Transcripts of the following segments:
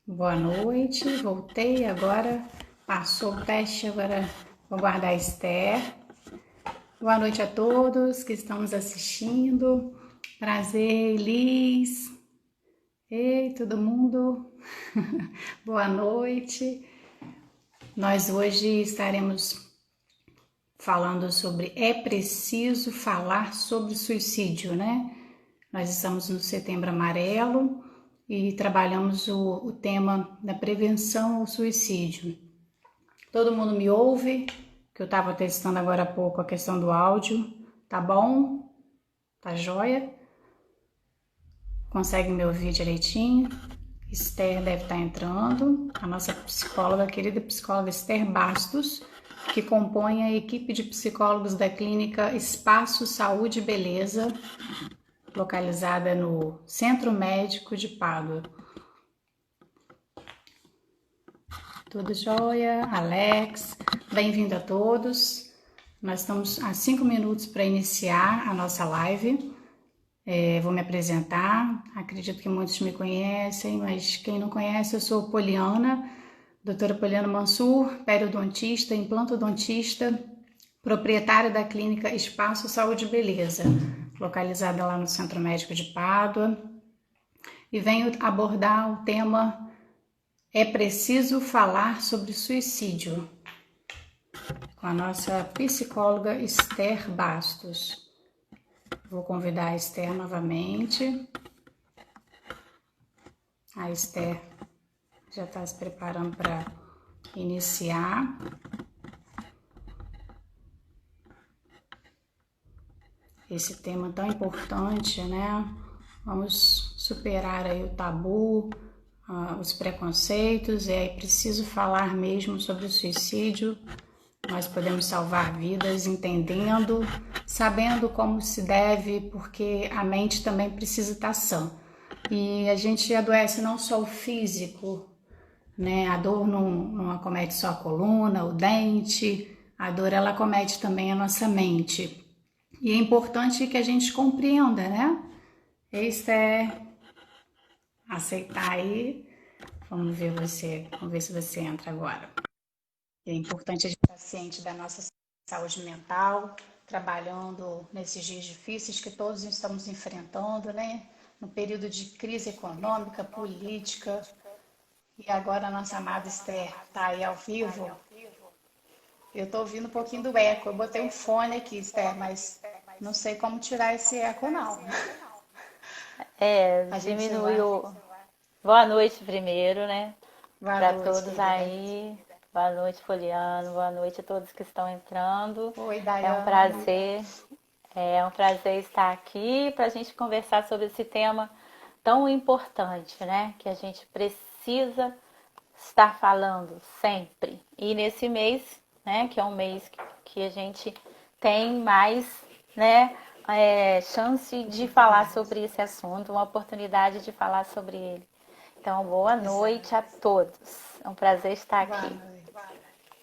Boa noite, voltei agora, passou o teste, agora vou guardar a Esther. Boa noite a todos que estão nos assistindo. Prazer, Liz. Ei, todo mundo. Boa noite. Nós hoje estaremos falando sobre é preciso falar sobre suicídio, né? Nós estamos no Setembro Amarelo e trabalhamos o tema da prevenção ao suicídio. Todo mundo me ouve? Que eu estava testando agora há pouco a questão do áudio. Tá bom? Tá joia? Consegue me ouvir direitinho? Esther deve estar entrando. A nossa psicóloga, a querida psicóloga Esther Bastos, que compõe a equipe de psicólogos da clínica Espaço Saúde e Beleza, localizada no Centro Médico de Pádua. Tudo jóia? Alex, bem-vindo a todos. Nós estamos a 5 minutos para iniciar a nossa live. Vou me apresentar, acredito que muitos me conhecem, mas quem não conhece, eu sou Poliana, doutora Poliana Mansur, periodontista, implantodontista, proprietária da clínica Espaço Saúde e Beleza, localizada lá no Centro Médico de Pádua, e venho abordar o tema é preciso falar sobre suicídio, com a nossa psicóloga Esther Bastos. Vou convidar a Esther novamente. A Esther já está se preparando para iniciar. Esse tema tão importante, né? Vamos superar aí o tabu, os preconceitos, é preciso falar mesmo sobre o suicídio. Nós podemos salvar vidas entendendo, sabendo como se deve, porque a mente também precisa estar sã. E a gente adoece não só o físico, né? A dor não acomete só a coluna, o dente, a dor ela acomete também a nossa mente. E é importante que a gente compreenda, né? Isso é aceitar aí. Vamos ver se você entra agora. É importante a gente estar ciente da nossa saúde mental, trabalhando nesses dias difíceis que todos estamos enfrentando, né? No período de crise econômica, política. E agora a nossa amada Esther está aí ao vivo. Eu estou ouvindo um pouquinho do eco. Eu botei um fone aqui, Esther, mas não sei como tirar esse eco, não. A gente vai. Diminuiu. Boa noite primeiro, né? Boa Para noite, todos querida. aí. Boa noite, Poliano. Boa noite a todos que estão entrando. Oi, É um Daiane. prazer, é um prazer estar aqui para a gente conversar sobre esse tema tão importante, né? Que a gente precisa estar falando sempre. E nesse mês, né? Que é um mês que a gente tem mais, né? Chance de falar Oportunidade. sobre esse assunto, uma oportunidade de falar sobre ele. Então, boa Exato. noite a todos. É um prazer estar Boa aqui. noite.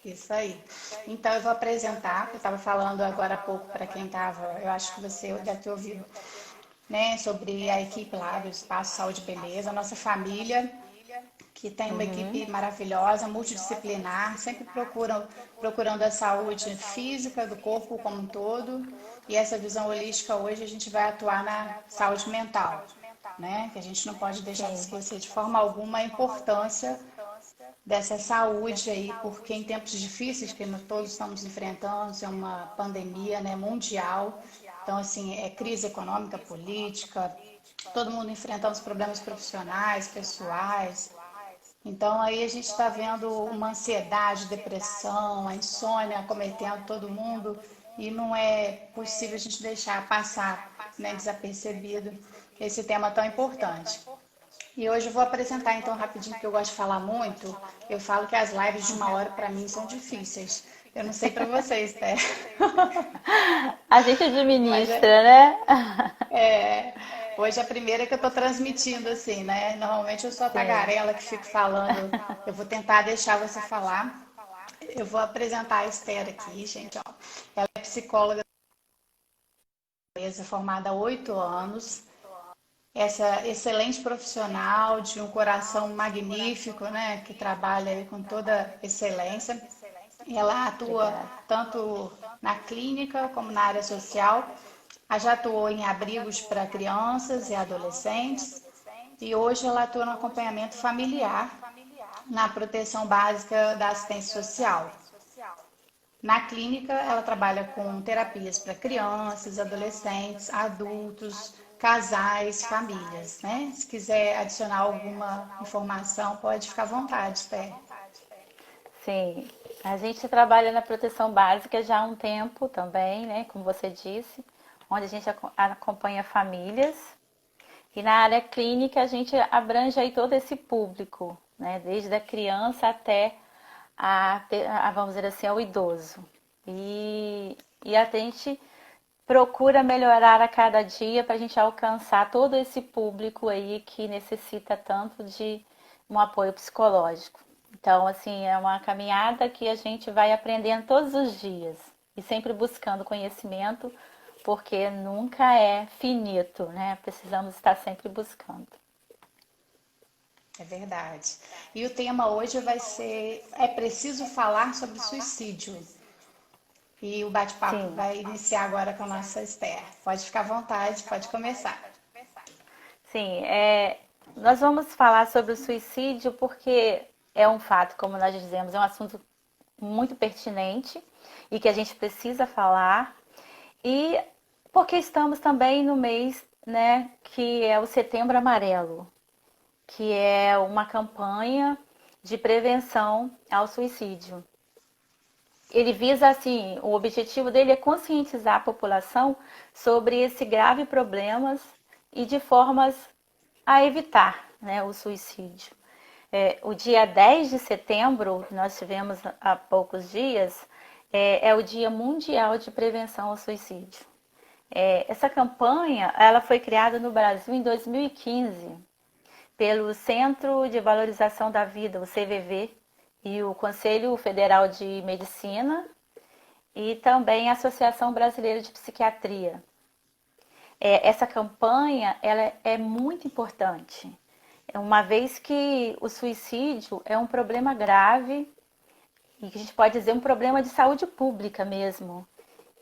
Isso aí. Então, eu vou apresentar, eu estava falando agora há pouco para quem estava, eu acho que você deve ter ouvido, né, sobre a equipe lá do Espaço Saúde e Beleza, a nossa família, que tem uma Uhum. equipe maravilhosa, multidisciplinar, sempre procurando a saúde física do corpo como um todo. E essa visão holística hoje a gente vai atuar na saúde mental, né? Que a gente não pode deixar de Sim. esquecer de forma alguma a importância dessa saúde aí, porque em tempos difíceis que nós todos estamos enfrentando, é uma pandemia, né, mundial. Então, assim, é crise econômica, política, todo mundo enfrentando os problemas profissionais, pessoais. Então aí a gente está vendo uma ansiedade, depressão, a insônia acometendo todo mundo e não é possível a gente deixar passar, né, desapercebido esse tema tão importante. E hoje eu vou apresentar então rapidinho, porque eu gosto de falar muito. Eu falo que as lives de 1 hora para mim são difíceis. Eu não sei para vocês, né? A gente Mas administra, né? hoje é a primeira que eu estou transmitindo assim, né? Normalmente eu sou a Sim. tagarela que fico falando. Eu vou tentar deixar você falar. Eu vou apresentar a Esther aqui, gente. Ó. Ela é psicóloga, formada há 8 anos. essa excelente profissional de um coração magnífico, né, que trabalha aí com toda excelência. Ela atua Obrigada. tanto na clínica como na área social. Ela já atuou em abrigos para crianças e adolescentes e hoje ela atua no acompanhamento familiar, na proteção básica da assistência social. Na clínica, ela trabalha com terapias para crianças, adolescentes, adultos, casais, famílias, né? Se quiser adicionar alguma informação, pode ficar à vontade, Esther. Sim, a gente trabalha na proteção básica já há um tempo também, né? Como você disse, onde a gente acompanha famílias. E na área clínica a gente abrange aí todo esse público, né? Desde a criança até vamos dizer assim, ao idoso. E a gente procura melhorar a cada dia para a gente alcançar todo esse público aí que necessita tanto de um apoio psicológico. Então, assim, é uma caminhada que a gente vai aprendendo todos os dias e sempre buscando conhecimento, porque nunca é finito, né? Precisamos estar sempre buscando. É verdade. E o tema hoje vai ser: é preciso falar sobre suicídio. E o bate-papo Sim, vai iniciar agora com a nossa Esther. Pode ficar à vontade, pode começar. sim. Nós vamos falar sobre o suicídio porque é um fato, como nós dizemos, é um assunto muito pertinente e que a gente precisa falar. E porque estamos também no mês, né, que é o Setembro Amarelo, que é uma campanha de prevenção ao suicídio. Ele visa, assim, o objetivo dele é conscientizar a população sobre esse grave problemas e de formas a evitar, né, o suicídio. O dia 10 de setembro, que nós tivemos há poucos dias, é o Dia Mundial de Prevenção ao Suicídio. Essa campanha ela foi criada no Brasil em 2015 pelo Centro de Valorização da Vida, o CVV, e o Conselho Federal de Medicina e também a Associação Brasileira de Psiquiatria. Essa campanha ela é muito importante, uma vez que o suicídio é um problema grave e que a gente pode dizer um problema de saúde pública mesmo,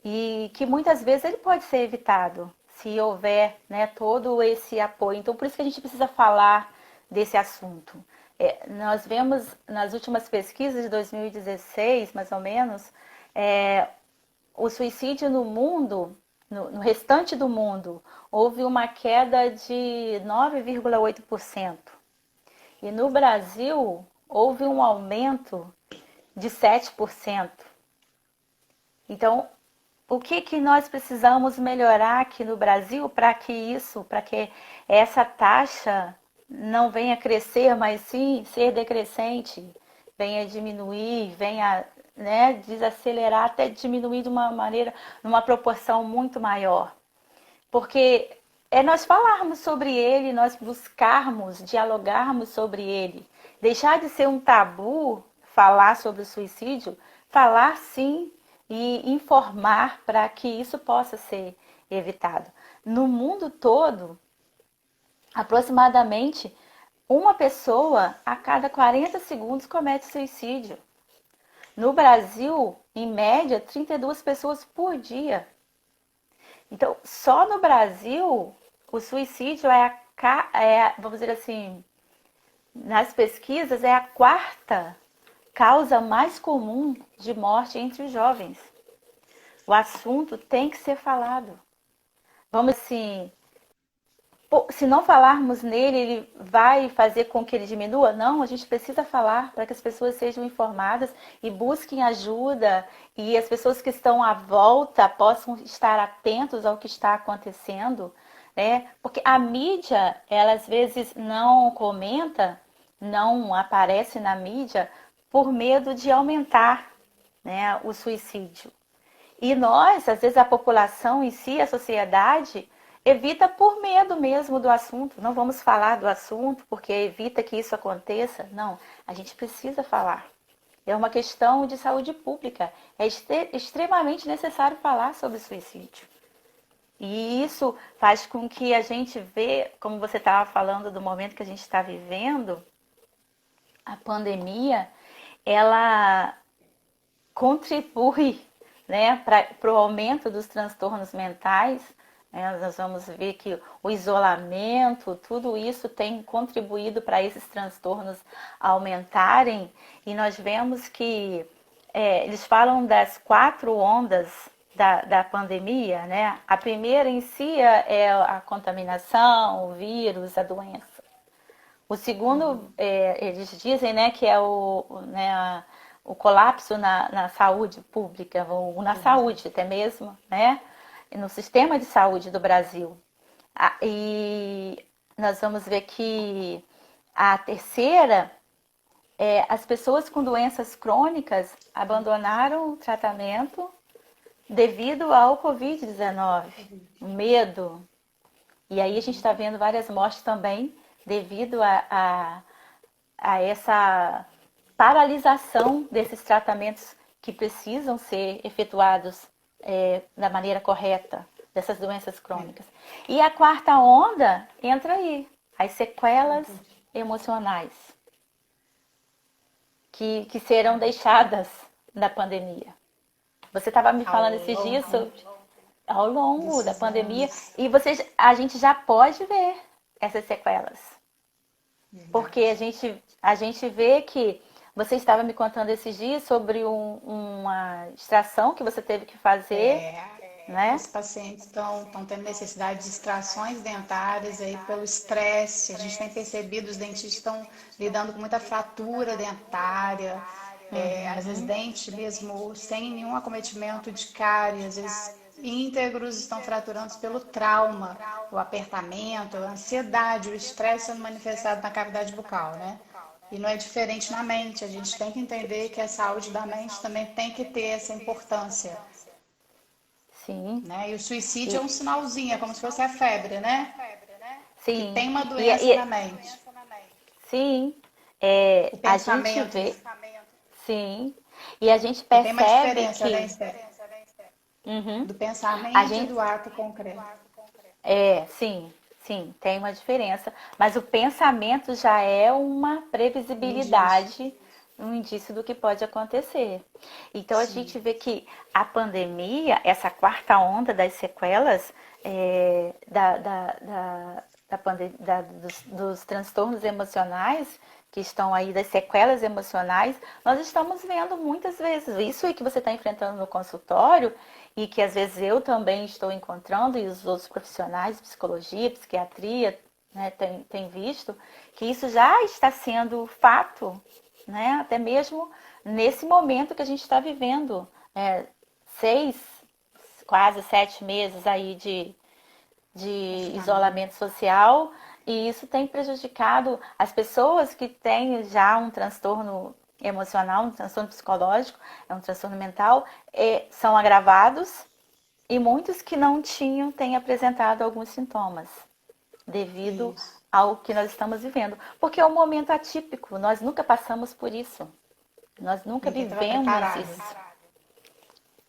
e que muitas vezes ele pode ser evitado se houver, né, todo esse apoio. Então, por isso que a gente precisa falar desse assunto. Nós vemos nas últimas pesquisas de 2016, mais ou menos, o suicídio no mundo, no restante do mundo, houve uma queda de 9,8%. E no Brasil, houve um aumento de 7%. Então, o que, que nós precisamos melhorar aqui no Brasil para que essa taxa não venha crescer, mas sim ser decrescente, venha diminuir, venha, né, desacelerar, até diminuir de uma maneira, numa proporção muito maior. Porque é nós falarmos sobre ele, nós buscarmos, dialogarmos sobre ele. Deixar de ser um tabu falar sobre o suicídio, falar sim e informar para que isso possa ser evitado. No mundo todo, aproximadamente uma pessoa a cada 40 segundos comete suicídio. No Brasil, em média, 32 pessoas por dia. Então, só no Brasil, o suicídio vamos dizer assim, nas pesquisas, é a quarta causa mais comum de morte entre os jovens. O assunto tem que ser falado. Vamos assim, se não falarmos nele, ele vai fazer com que ele diminua? Não, a gente precisa falar para que as pessoas sejam informadas e busquem ajuda e as pessoas que estão à volta possam estar atentos ao que está acontecendo, né? Porque a mídia, ela às vezes não comenta, não aparece na mídia por medo de aumentar, né, o suicídio. E nós, às vezes a população em si, a sociedade, evita por medo mesmo do assunto. Não vamos falar do assunto porque evita que isso aconteça. Não, a gente precisa falar. É uma questão de saúde pública. É extremamente necessário falar sobre suicídio. E isso faz com que a gente vê, como você estava falando do momento que a gente está vivendo, a pandemia, ela contribui, né, para o aumento dos transtornos mentais. Né? Nós vamos ver que o isolamento, tudo isso tem contribuído para esses transtornos aumentarem. E nós vemos que eles falam das 4 ondas da pandemia, né? A primeira em si é a contaminação, o vírus, a doença. O segundo, eles dizem, né, que é o colapso na saúde pública, ou na saúde até mesmo, né, no sistema de saúde do Brasil. E nós vamos ver que a terceira as pessoas com doenças crônicas abandonaram o tratamento devido ao Covid-19, o medo. E aí a gente está vendo várias mortes também devido a essa paralisação desses tratamentos que precisam ser efetuados da maneira correta, dessas doenças crônicas. E a quarta onda entra aí, as sequelas emocionais, que serão deixadas da pandemia. Você estava me falando esses dias ao longo da pandemia, e a gente já pode ver essas sequelas. Porque a gente vê que você estava me contando esses dias sobre uma extração que você teve que fazer, né? Os pacientes estão tendo necessidade de extrações dentárias aí pelo estresse. A gente tem percebido os dentistas estão lidando com muita fratura dentária, às vezes dente mesmo sem nenhum acometimento de cárie, às vezes íntegros estão fraturando pelo trauma, o apertamento, a ansiedade, o estresse sendo manifestado na cavidade bucal, né? E não é diferente na mente. A gente tem que entender que a saúde da mente também tem que ter essa importância. Sim. Né? E o suicídio é um sinalzinho, é como se fosse a febre, né? Que Sim. tem uma doença na mente. Sim. O A gente pensamento. vê. Sim. E a gente E tem uma percebe diferença, que. né, Esther? Do A pensamento e gente. do ato concreto. Sim, sim, tem uma diferença. Mas o pensamento já é uma Indício. previsibilidade, um indício do que pode acontecer. Então a Sim. gente vê que a pandemia, essa quarta onda das sequelas dos transtornos emocionais, que estão aí, das sequelas emocionais, nós estamos vendo muitas vezes. Isso aí que você está enfrentando no consultório e que às vezes eu também estou encontrando, e os outros profissionais de psicologia, psiquiatria, né, tem visto, que isso já está sendo fato, né, até mesmo nesse momento que a gente está vivendo. 6, quase 7 meses aí de isolamento social, e isso tem prejudicado as pessoas que têm já um transtorno emocional, um transtorno psicológico, um transtorno mental, são agravados, e muitos que não tinham têm apresentado alguns sintomas devido Isso. ao que nós estamos vivendo. Porque é um momento atípico, nós nunca passamos por isso, nós nunca Ninguém estava vivemos preparado. isso.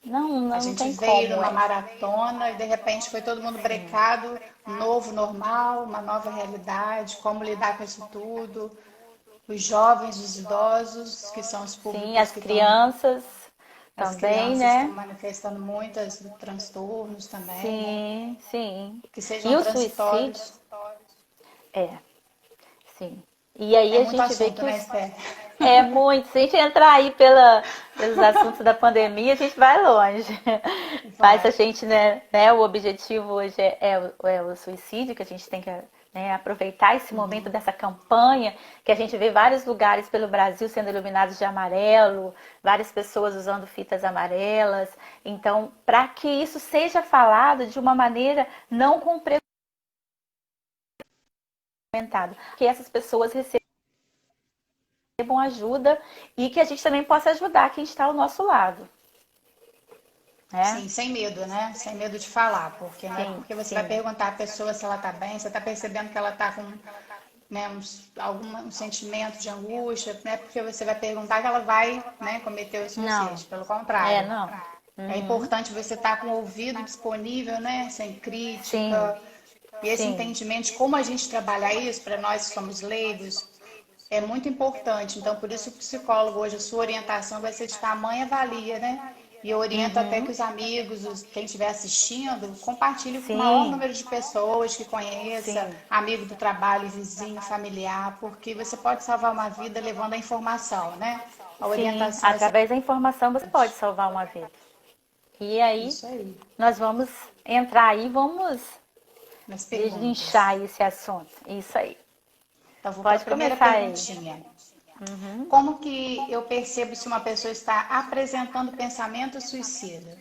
Não, A não gente tem veio como. numa maratona e de repente foi todo mundo brecado, um novo normal, uma nova realidade, como lidar com isso tudo. Os jovens, os idosos, que são os Sim, públicos as que estão, crianças as também, crianças estão né? manifestando muitos transtornos também, né? Sim, sim. Que E sejam o suicídio, transitórios. é, sim. E aí É a muito gente vê assunto, que né, Esther? é muito. Se a gente entrar aí pelos assuntos da pandemia, a gente vai longe. Mas a Vai. gente, né, o objetivo hoje é o suicídio, que a gente tem que, né, aproveitar esse momento dessa campanha, que a gente vê vários lugares pelo Brasil sendo iluminados de amarelo, várias pessoas usando fitas amarelas. Então, para que isso seja falado de uma maneira não com preconceito, que essas pessoas recebam ajuda e que a gente também possa ajudar quem está ao nosso lado, né? Sim, sem medo, né? Sem medo de falar, porque não é Sim, porque você vai sim. perguntar à pessoa se ela está bem, você está percebendo que ela está com, né, um sentimento de angústia, não é porque você vai perguntar que ela vai, né, cometer o Não, suicídio, pelo contrário. não. É importante você estar com o ouvido disponível, né? Sem Sim, crítica. E esse sim, entendimento de como a gente trabalha isso, para nós que somos leigos, é muito importante. Então, por isso o psicólogo hoje, a sua orientação vai ser de tamanha valia, né? E eu oriento até que os amigos, quem estiver assistindo, compartilhe com o maior sim, número de pessoas que conheça, sim, amigo do trabalho, vizinho, familiar, porque você pode salvar uma vida levando a informação, né? A sim. orientação é Através da informação você pode salvar uma vida. E aí, isso aí, nós vamos entrar aí, vamos nas perguntas. deslinchar esse assunto. Isso aí. Então, vou para a Pode primeira começar aí. perguntinha. Como que eu percebo se uma pessoa está apresentando pensamento suicida?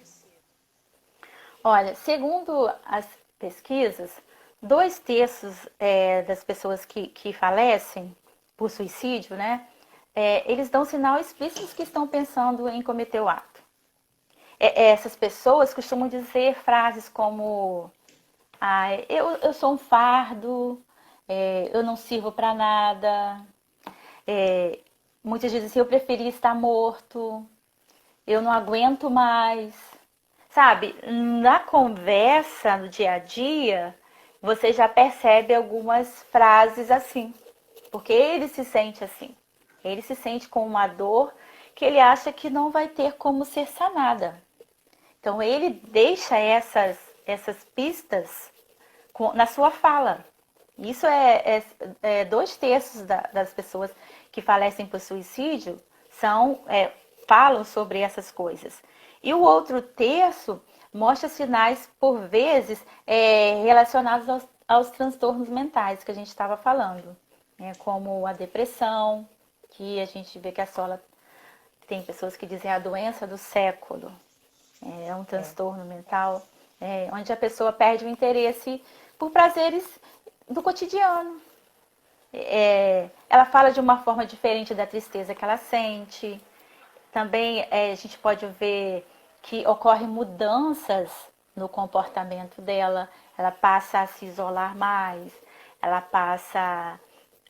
Olha, segundo as pesquisas, 2 terços das pessoas que falecem por suicídio, né, eles dão sinal explícito que estão pensando em cometer o ato. Essas pessoas costumam dizer frases como: ah, eu sou um fardo, eu não sirvo para nada. Muitas dizem assim: eu preferia estar morto, eu não aguento mais. Sabe, na conversa, no dia a dia, você já percebe algumas frases assim, porque ele se sente assim. Ele se sente com uma dor que ele acha que não vai ter como ser sanada. Então ele deixa essas pistas na sua fala. Isso é 2 terços das pessoas que falecem por suicídio falam sobre essas coisas. E o outro terço mostra sinais, por vezes, relacionados aos transtornos mentais que a gente estava falando, né? Como a depressão, que a gente vê que a Sola tem pessoas que dizem a doença do século, é um É. transtorno mental, onde a pessoa perde o interesse por prazeres do cotidiano. Ela fala de uma forma diferente da tristeza que ela sente. Também a gente pode ver que ocorrem mudanças no comportamento dela. Ela passa a se isolar mais, ela passa,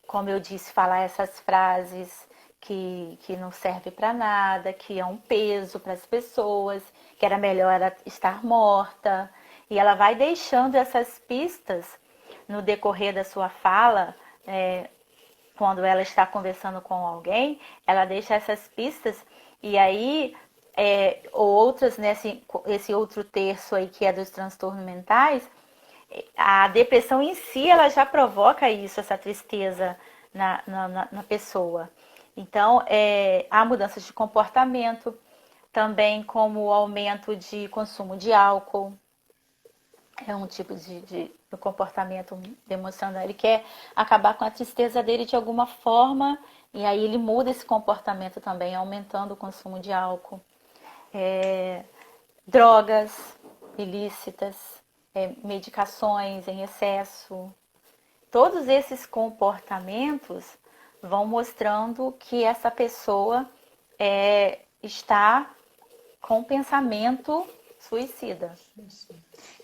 como eu disse, falar essas frases que não serve para nada, que é um peso para as pessoas, que era melhor ela estar morta. E ela vai deixando essas pistas no decorrer da sua fala, quando ela está conversando com alguém, ela deixa essas pistas e aí outras nesse esse outro terço aí que é dos transtornos mentais, a depressão em si ela já provoca isso, essa tristeza na pessoa. Então, há mudanças de comportamento, também como o aumento de consumo de álcool, é um tipo de comportamento demonstrando ele quer acabar com a tristeza dele de alguma forma e aí ele muda esse comportamento também, aumentando o consumo de álcool. Drogas ilícitas, medicações em excesso. Todos esses comportamentos vão mostrando que essa pessoa está com pensamento suicida.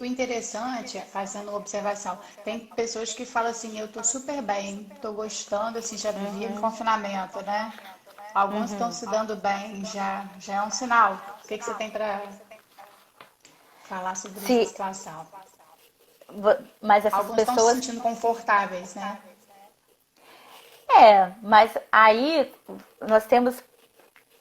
O interessante, fazendo uma observação, tem pessoas que falam assim, eu tô super bem, tô gostando, assim, já vivi em confinamento, né? Alguns estão se dando bem, já é um sinal. O que que você tem para falar sobre essa Se, situação? mas essas Alguns estão se pessoas sentindo confortáveis, né? mas aí nós temos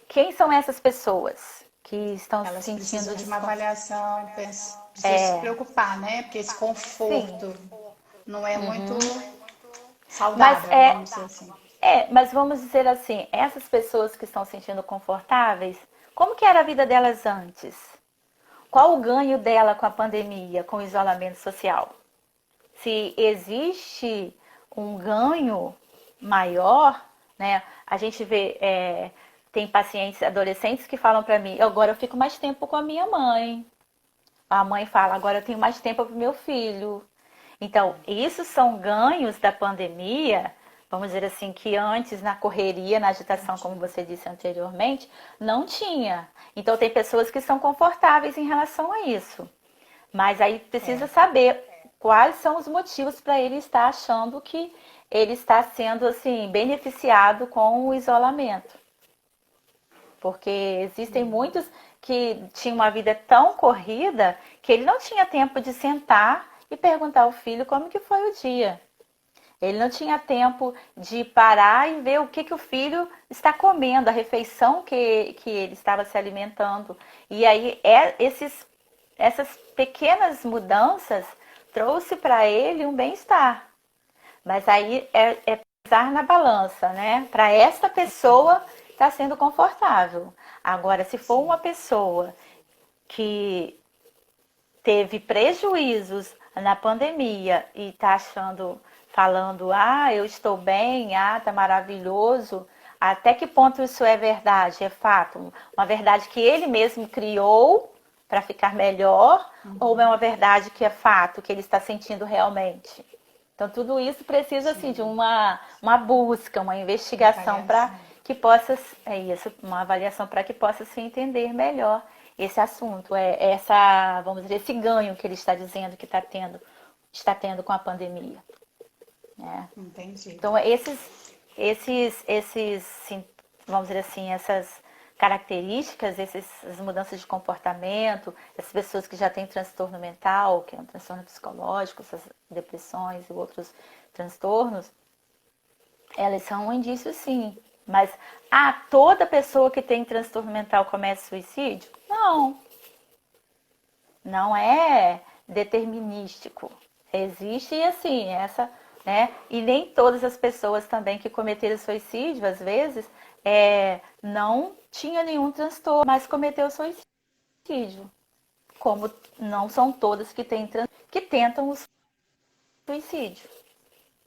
quem são essas pessoas que estão se Elas sentindo precisam de uma desconfortáveis? avaliação, precisam se preocupar, né? Porque esse Sim. conforto não é muito Mas saudável, vamos dizer assim. mas vamos dizer assim, essas pessoas que estão se sentindo confortáveis, como que era a vida delas antes? Qual o ganho dela com a pandemia, com o isolamento social? Se existe um ganho maior, né? A gente vê, tem pacientes adolescentes que falam para mim, agora eu fico mais tempo com a minha mãe. A mãe fala, agora eu tenho mais tempo para o meu filho. Então, isso são ganhos da pandemia, vamos dizer assim, que antes na correria, na agitação, como você disse anteriormente, não tinha. Então, tem pessoas que são confortáveis em relação a isso. Mas aí precisa É. saber quais são os motivos para ele estar achando que ele está sendo assim beneficiado com o isolamento. Porque existem muitos que tinha uma vida tão corrida que ele não tinha tempo de sentar e perguntar ao filho como que foi o dia. Ele não tinha tempo de parar e ver o que o filho está comendo, a refeição que ele estava se alimentando. E aí essas pequenas mudanças trouxe para ele um bem-estar. Mas aí é pesar na balança, né? Para essa pessoa está sendo confortável. Agora, se for uma pessoa que teve prejuízos na pandemia e está falando, eu estou bem, tá maravilhoso, até que ponto isso é verdade, é fato? Uma verdade que ele mesmo criou para ficar melhor, ou é uma verdade que é fato, que ele está sentindo realmente? Então, tudo isso precisa assim, de uma busca, uma investigação para que possa, uma avaliação para que possa se entender melhor esse assunto, vamos dizer, esse ganho que ele está dizendo que está tendo com a pandemia. Entendi. Então, vamos dizer assim, essas características, essas mudanças de comportamento, essas pessoas que já têm transtorno mental, que é um transtorno psicológico, essas depressões e outros transtornos, elas são um indício, sim. Mas, toda pessoa que tem transtorno mental comete suicídio? Não. Não é determinístico. Existe, assim, né? E nem todas as pessoas também que cometeram suicídio, às vezes, não tinha nenhum transtorno, mas cometeu suicídio. Como não são todas que tentam o suicídio.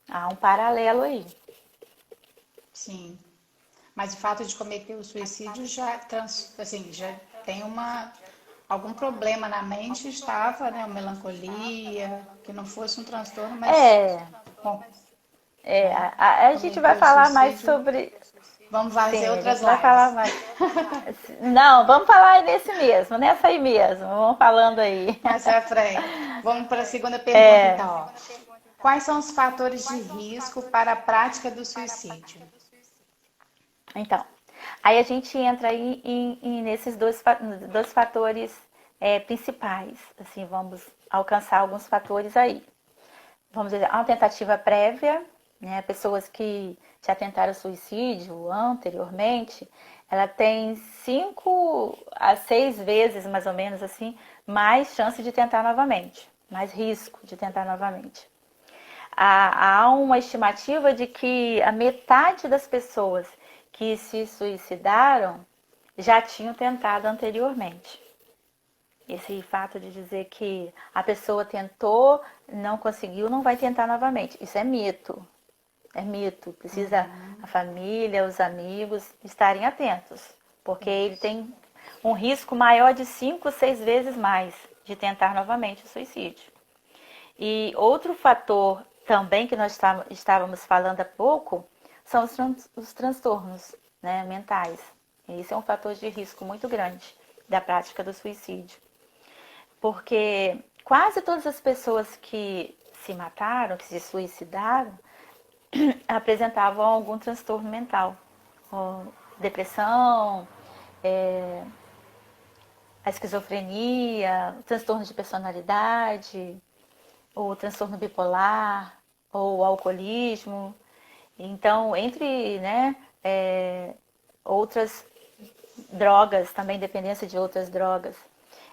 Há um paralelo aí. Sim. Mas o fato de cometer o suicídio já tem algum problema na mente, estava, né? Uma melancolia, que não fosse um transtorno, mas... Bom, a gente vai falar mais sobre... Vamos fazer outras lives. Vai falar mais. Não, vamos falar nessa aí mesmo. Vamos falando aí. Mais pra frente. Vamos para a segunda pergunta, então. Quais são os fatores de risco para a prática do suicídio? Então, aí a gente entra aí nesses dois fatores principais. Assim, vamos alcançar alguns fatores aí. Vamos dizer, uma tentativa prévia, né? Pessoas que já tentaram suicídio anteriormente, ela tem 5 a 6 vezes, mais ou menos assim, mais chance de tentar novamente, mais risco de tentar novamente. Há uma estimativa de que a metade das pessoas que se suicidaram já tinham tentado anteriormente. Esse fato de dizer que a pessoa tentou, não conseguiu, não vai tentar novamente. Isso é mito. É mito. Precisa a família, os amigos estarem atentos. Porque ele tem um risco maior de 5, 6 vezes mais de tentar novamente o suicídio. E outro fator também que nós estávamos falando há pouco são os transtornos, né, mentais. E isso é um fator de risco muito grande da prática do suicídio. Porque quase todas as pessoas que se mataram, que se suicidaram, apresentavam algum transtorno mental. Depressão, a esquizofrenia, o transtorno de personalidade, o transtorno bipolar, ou o alcoolismo. Então, entre outras drogas, também dependência de outras drogas.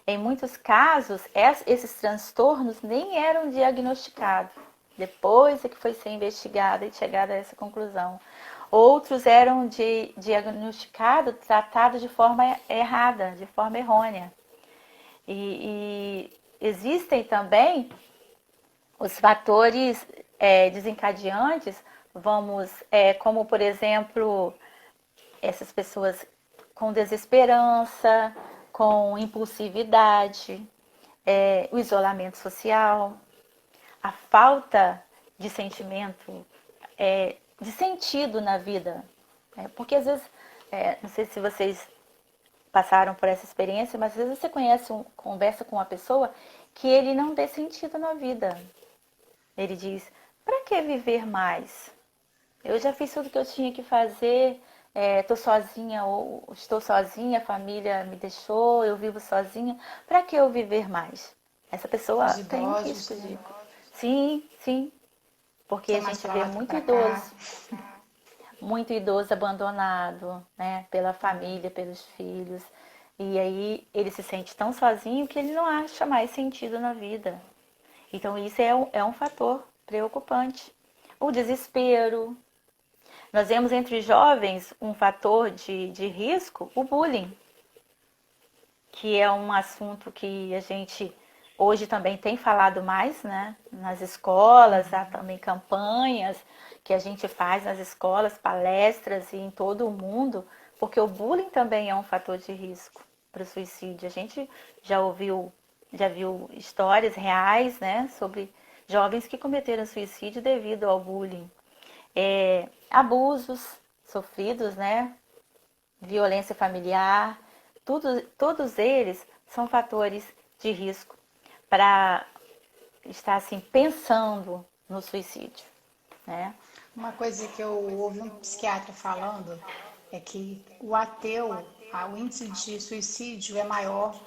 Em muitos casos, esses transtornos nem eram diagnosticados. Depois é que foi ser investigado e chegado a essa conclusão. Outros eram diagnosticados, tratados de forma errada, de forma errônea. E existem também os fatores desencadeantes, como por exemplo, essas pessoas com desesperança, com impulsividade, o isolamento social, a falta de sentimento, de sentido na vida. Porque às vezes, não sei se vocês passaram por essa experiência, mas às vezes você conversa com uma pessoa que ele não vê sentido na vida. Ele diz, para que viver mais? Eu já fiz tudo que eu tinha que fazer, estou sozinha ou estou sozinha, a família me deixou, eu vivo sozinha, para que eu viver mais? Essa pessoa Os tem um idosos, risco né? de. Sim, sim, porque Que é a mais gente para vê lá que para cá. muito idoso abandonado, né, pela família, pelos filhos. E aí ele se sente tão sozinho que ele não acha mais sentido na vida. Então isso é um fator preocupante. O desespero. Nós vemos entre jovens um fator de risco, o bullying, que é um assunto que a gente hoje também tem falado mais, né? Nas escolas, há também campanhas que a gente faz nas escolas, palestras e em todo o mundo, porque o bullying também é um fator de risco para o suicídio. A gente já viu histórias reais, né, sobre jovens que cometeram suicídio devido ao bullying. Abusos sofridos, né, violência familiar, todos eles são fatores de risco para estar assim pensando no suicídio, né? Uma coisa que eu ouvi um psiquiatra falando é que o índice de suicídio é maior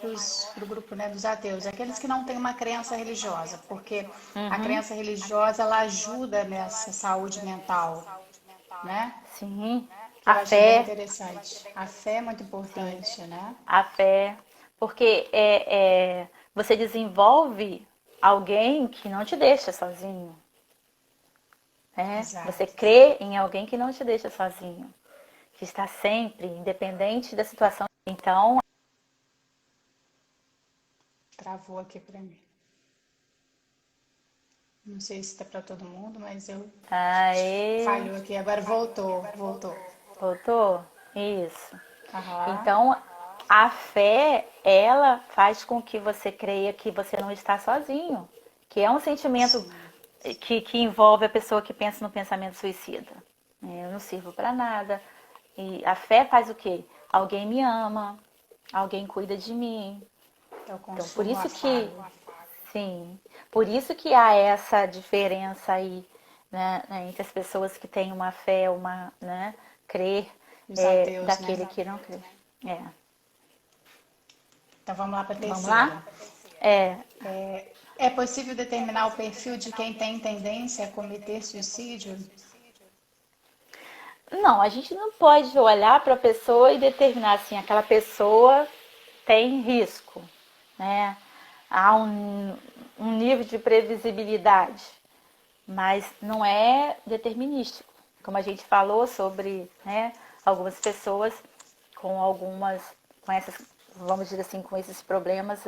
para o grupo, né, dos ateus, aqueles que não têm uma crença religiosa, porque a Uhum. crença religiosa ela ajuda nessa saúde mental, né? Sim, Que eu a achei bem fé, interessante. A fé é muito sim, importante, né? a fé, porque você desenvolve alguém que não te deixa sozinho, né? Você Exato. crê em alguém que não te deixa sozinho, que está sempre, independente da situação. Então, Travou aqui para mim. Não sei se está para todo mundo, mas eu aê, falhou aqui. Agora voltou, voltou. voltou? Isso. Aham. Então, a fé, ela faz com que você creia que você não está sozinho, que é um sentimento Sim. que envolve a pessoa que pensa no pensamento suicida. Eu não sirvo para nada. E a fé faz o quê? Alguém me ama, alguém cuida de mim. É o Então, por consumo isso que, afago. sim, por isso que há essa diferença aí, né, entre as pessoas que têm uma fé, né, crer, Os ateus, né? daquele que não crê. É. Então vamos lá para a Vamos lá? terceira. É, É possível determinar o perfil de quem tem tendência a cometer suicídio? não, a gente não pode olhar para a pessoa e determinar assim, aquela pessoa tem risco, né? Há um nível de previsibilidade, mas não é determinístico. Como a gente falou sobre, né, algumas pessoas com essas, vamos dizer assim, com esses problemas,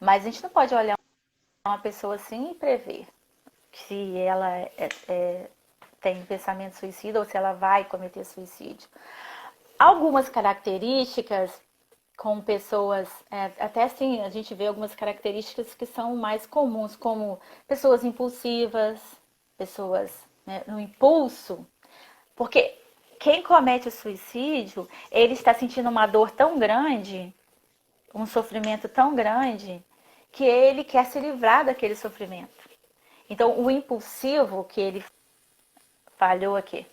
mas a gente não pode olhar uma pessoa assim e prever se ela tem pensamento suicida ou se ela vai cometer suicídio. Algumas características com pessoas, até assim, a gente vê algumas características que são mais comuns, como pessoas impulsivas, pessoas, né, no impulso, porque quem comete o suicídio, ele está sentindo uma dor tão grande, um sofrimento tão grande, que ele quer se livrar daquele sofrimento. Então, o impulsivo que ele falhou aqui,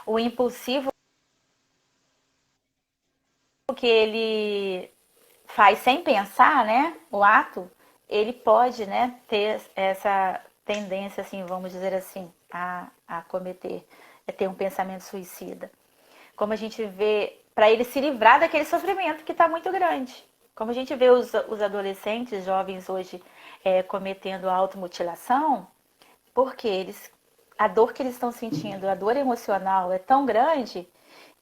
o impulsivo que ele faz sem pensar, né, o ato, ele pode, né, ter essa tendência, assim, vamos dizer assim, a cometer, a ter um pensamento suicida. Como a gente vê, para ele se livrar daquele sofrimento que está muito grande. Como a gente vê os adolescentes, jovens hoje cometendo automutilação, porque a dor que eles estão sentindo, a dor emocional é tão grande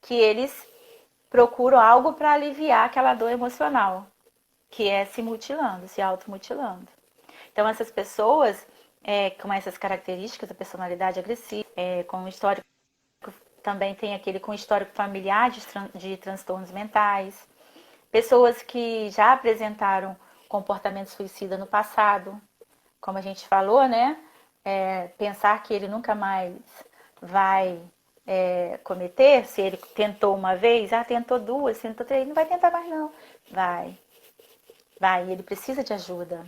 que eles procuram algo para aliviar aquela dor emocional, que é se mutilando, se automutilando. Então, essas pessoas com essas características, a personalidade agressiva, com um histórico, também tem aquele com histórico familiar de transtornos mentais, pessoas que já apresentaram comportamento suicida no passado, como a gente falou, né? Pensar que ele nunca mais vai cometer, se ele tentou uma vez, tentou duas, tentou três, não vai tentar mais não. Vai, ele precisa de ajuda.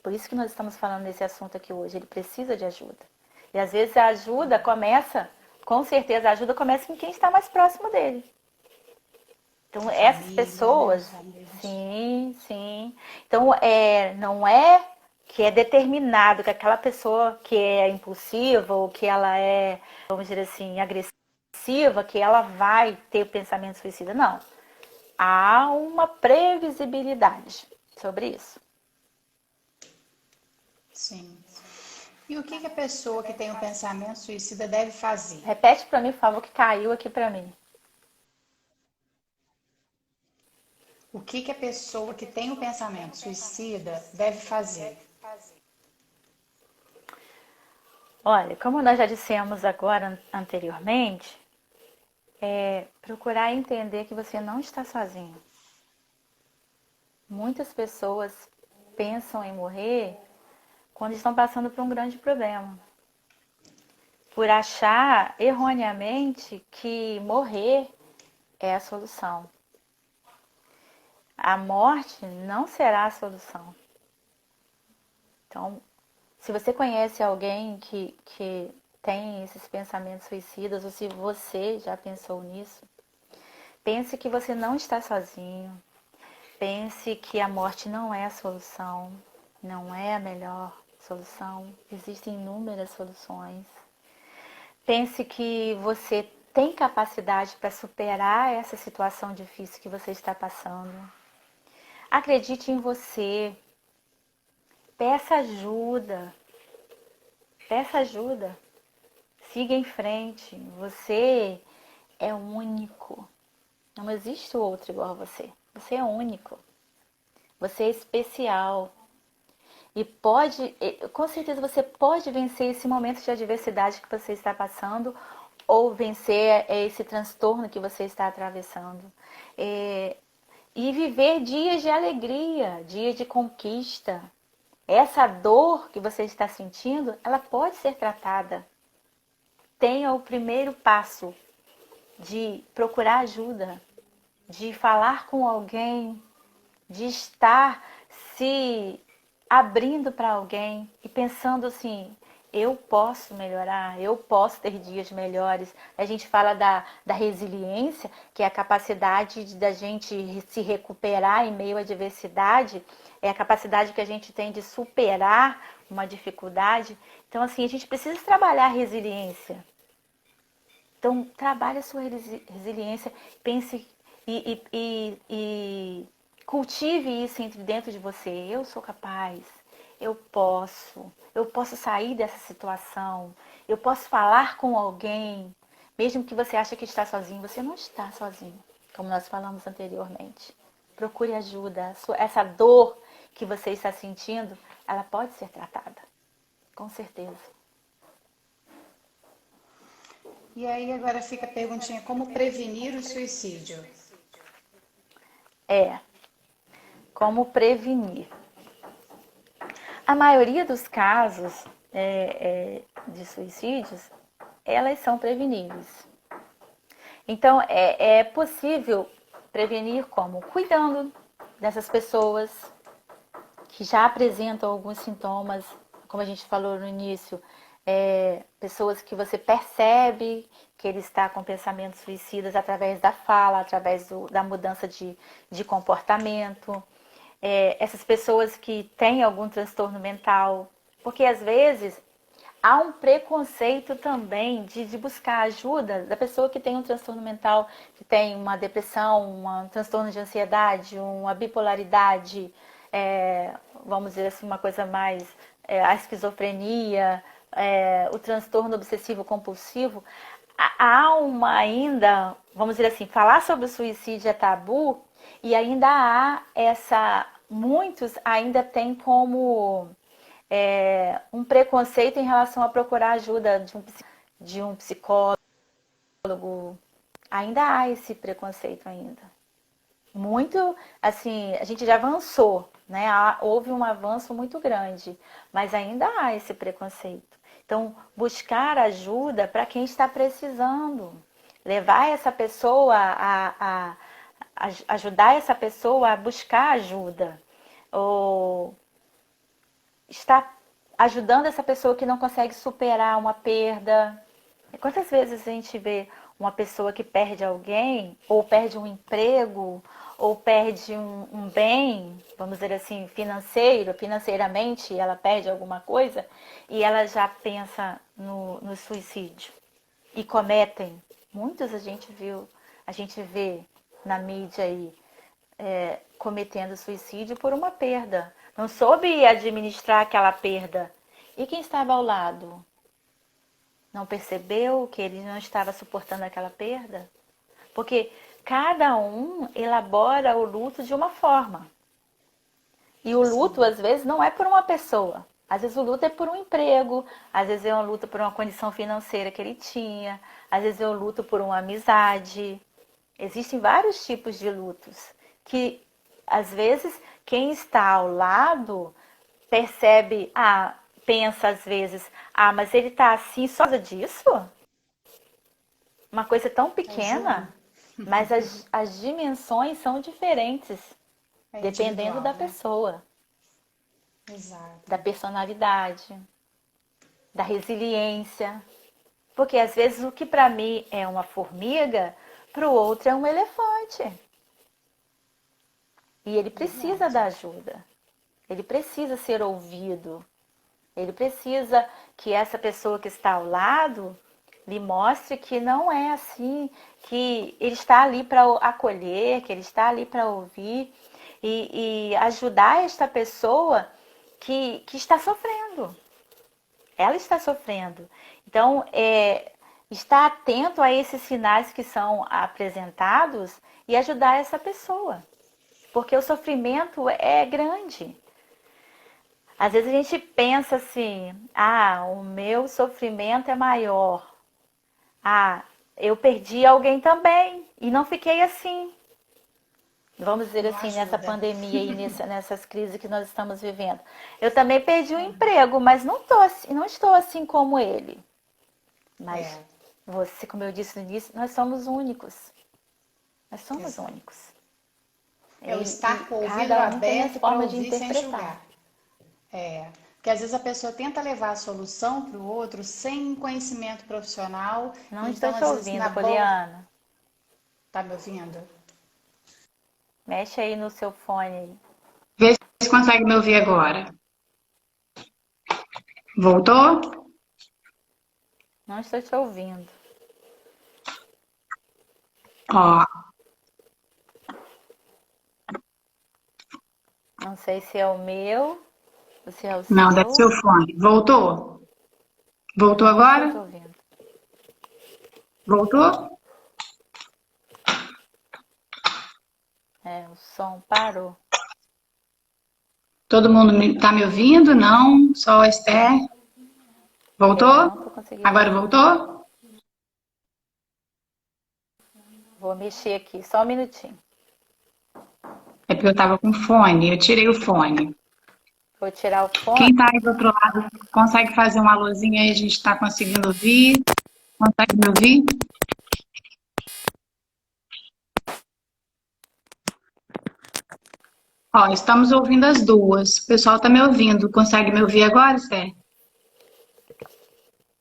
Por isso que nós estamos falando desse assunto aqui hoje, ele precisa de ajuda. E às vezes a ajuda começa com certeza a ajuda começa em quem está mais próximo dele. Então, essas Família, né? pessoas, Os amigos. sim, sim. Então, não é que é determinado que aquela pessoa que é impulsiva ou que ela é, vamos dizer assim, agressiva, que ela vai ter pensamento suicida. Não. Há uma previsibilidade sobre isso. Sim. E o que a pessoa que tem um pensamento suicida deve fazer? Repete para mim, por favor, que caiu aqui para mim. O que a pessoa que tem um pensamento suicida deve fazer? Olha, como nós já dissemos agora anteriormente, procurar entender que você não está sozinho. Muitas pessoas pensam em morrer quando estão passando por um grande problema, por achar erroneamente que morrer é a solução. A morte não será a solução. Então, se você conhece alguém que tem esses pensamentos suicidas, ou se você já pensou nisso, pense que você não está sozinho. Pense que a morte não é a solução, não é a melhor solução. Existem inúmeras soluções. Pense que você tem capacidade para superar essa situação difícil que você está passando. Acredite em você. Peça ajuda. Peça ajuda. Siga em frente. Você é único. Não existe outro igual a você. Você é único. Você é especial. E com certeza você pode vencer esse momento de adversidade que você está passando ou vencer esse transtorno que você está atravessando. E viver dias de alegria, dias de conquista. Essa dor que você está sentindo, ela pode ser tratada. Tenha o primeiro passo de procurar ajuda, de falar com alguém, de estar se abrindo para alguém e pensando assim, eu posso melhorar, eu posso ter dias melhores. A gente fala da resiliência, que é a capacidade da gente se recuperar em meio à adversidade, é a capacidade que a gente tem de superar uma dificuldade. Então, assim, a gente precisa trabalhar a resiliência. Então, trabalhe a sua resiliência, pense e cultive isso dentro de você. Eu sou capaz, eu posso sair dessa situação, eu posso falar com alguém, mesmo que você ache que está sozinho, você não está sozinho, como nós falamos anteriormente. Procure ajuda, essa dor que você está sentindo, ela pode ser tratada, com certeza. E aí agora fica a perguntinha, como prevenir o suicídio? Como prevenir? A maioria dos casos de suicídios, elas são preveníveis. Então, é possível prevenir como? Cuidando dessas pessoas que já apresentam alguns sintomas, como a gente falou no início, pessoas que você percebe que ele está com pensamentos suicidas através da fala, através da mudança de comportamento. Essas pessoas que têm algum transtorno mental, porque às vezes há um preconceito também de buscar ajuda da pessoa que tem um transtorno mental, que tem uma depressão, um transtorno de ansiedade, uma bipolaridade, vamos dizer assim, uma coisa mais, a esquizofrenia, o transtorno obsessivo compulsivo. Há uma ainda, vamos dizer assim, falar sobre o suicídio é tabu e ainda há muitos ainda têm como um preconceito em relação a procurar ajuda de um psicólogo. Ainda há esse preconceito ainda. Muito, assim, a gente já avançou, né? Houve um avanço muito grande, mas ainda há esse preconceito. Então, buscar ajuda para quem está precisando. Levar essa pessoa ajudar essa pessoa a buscar ajuda. Ou estar ajudando essa pessoa que não consegue superar uma perda, Quantas vezes a gente vê uma pessoa que perde alguém, ou perde um emprego, ou perde um bem, vamos dizer assim, financeiramente, ela perde alguma coisa, e ela já pensa no suicídio. E cometem. Muitos a gente vê na mídia aí, cometendo suicídio por uma perda. Não soube administrar aquela perda. E quem estava ao lado? Não percebeu que ele não estava suportando aquela perda? Porque cada um elabora o luto de uma forma. E o luto, às vezes, não é por uma pessoa. Às vezes o luto é por um emprego, às vezes é um luto por uma condição financeira que ele tinha, às vezes é um luto por uma amizade. Existem vários tipos de lutos que, às vezes, quem está ao lado percebe, pensa às vezes, mas ele está assim só por causa disso? Uma coisa tão pequena, mas as dimensões são diferentes, dependendo da pessoa. Exato. Da personalidade, da resiliência. Porque às vezes o que para mim é uma formiga, para o outro é um elefante. E ele precisa da ajuda. Ele precisa ser ouvido. Ele precisa que essa pessoa que está ao lado lhe mostre que não é assim, que ele está ali para acolher, que ele está ali para ouvir e ajudar esta pessoa que está sofrendo. Ela está sofrendo. Então, estar atento a esses sinais que são apresentados e ajudar essa pessoa. Porque o sofrimento é grande. Às vezes a gente pensa assim, o meu sofrimento é maior. Eu perdi alguém também e não fiquei assim. Vamos dizer Não assim, ajuda. nessa pandemia e nessas crises que nós estamos vivendo. Eu também perdi um emprego, mas não estou assim como ele. Mas você, como eu disse no início, nós somos únicos. Nós somos únicos. É o estar com o ouvido Cada um tem a aberto para forma de ouvir sem interpretar. julgar. Porque às vezes a pessoa tenta levar a solução para o outro sem conhecimento profissional. Não Então, estou te às vezes, ouvindo, na boa. Poliana. Tá me ouvindo? Mexe aí no seu fone aí. Vê se consegue me ouvir agora. Voltou? Não estou te ouvindo. Ó, Não sei se é o meu ou se é o não, seu. deve ser o fone. Voltou? Voltou Não estou te agora? ouvindo. Voltou? O som parou. Todo mundo tá me ouvindo? Não, só a Esther. Não Voltou? estou conseguindo. Agora voltou? Vou mexer aqui, só um minutinho. É porque eu tava com fone, eu tirei o fone. Vou tirar o fone. Quem tá aí do outro lado consegue fazer uma luzinha aí, a gente tá conseguindo ouvir? Consegue me ouvir? Ó, estamos ouvindo as duas. O pessoal tá me ouvindo. Consegue me ouvir agora, Esther?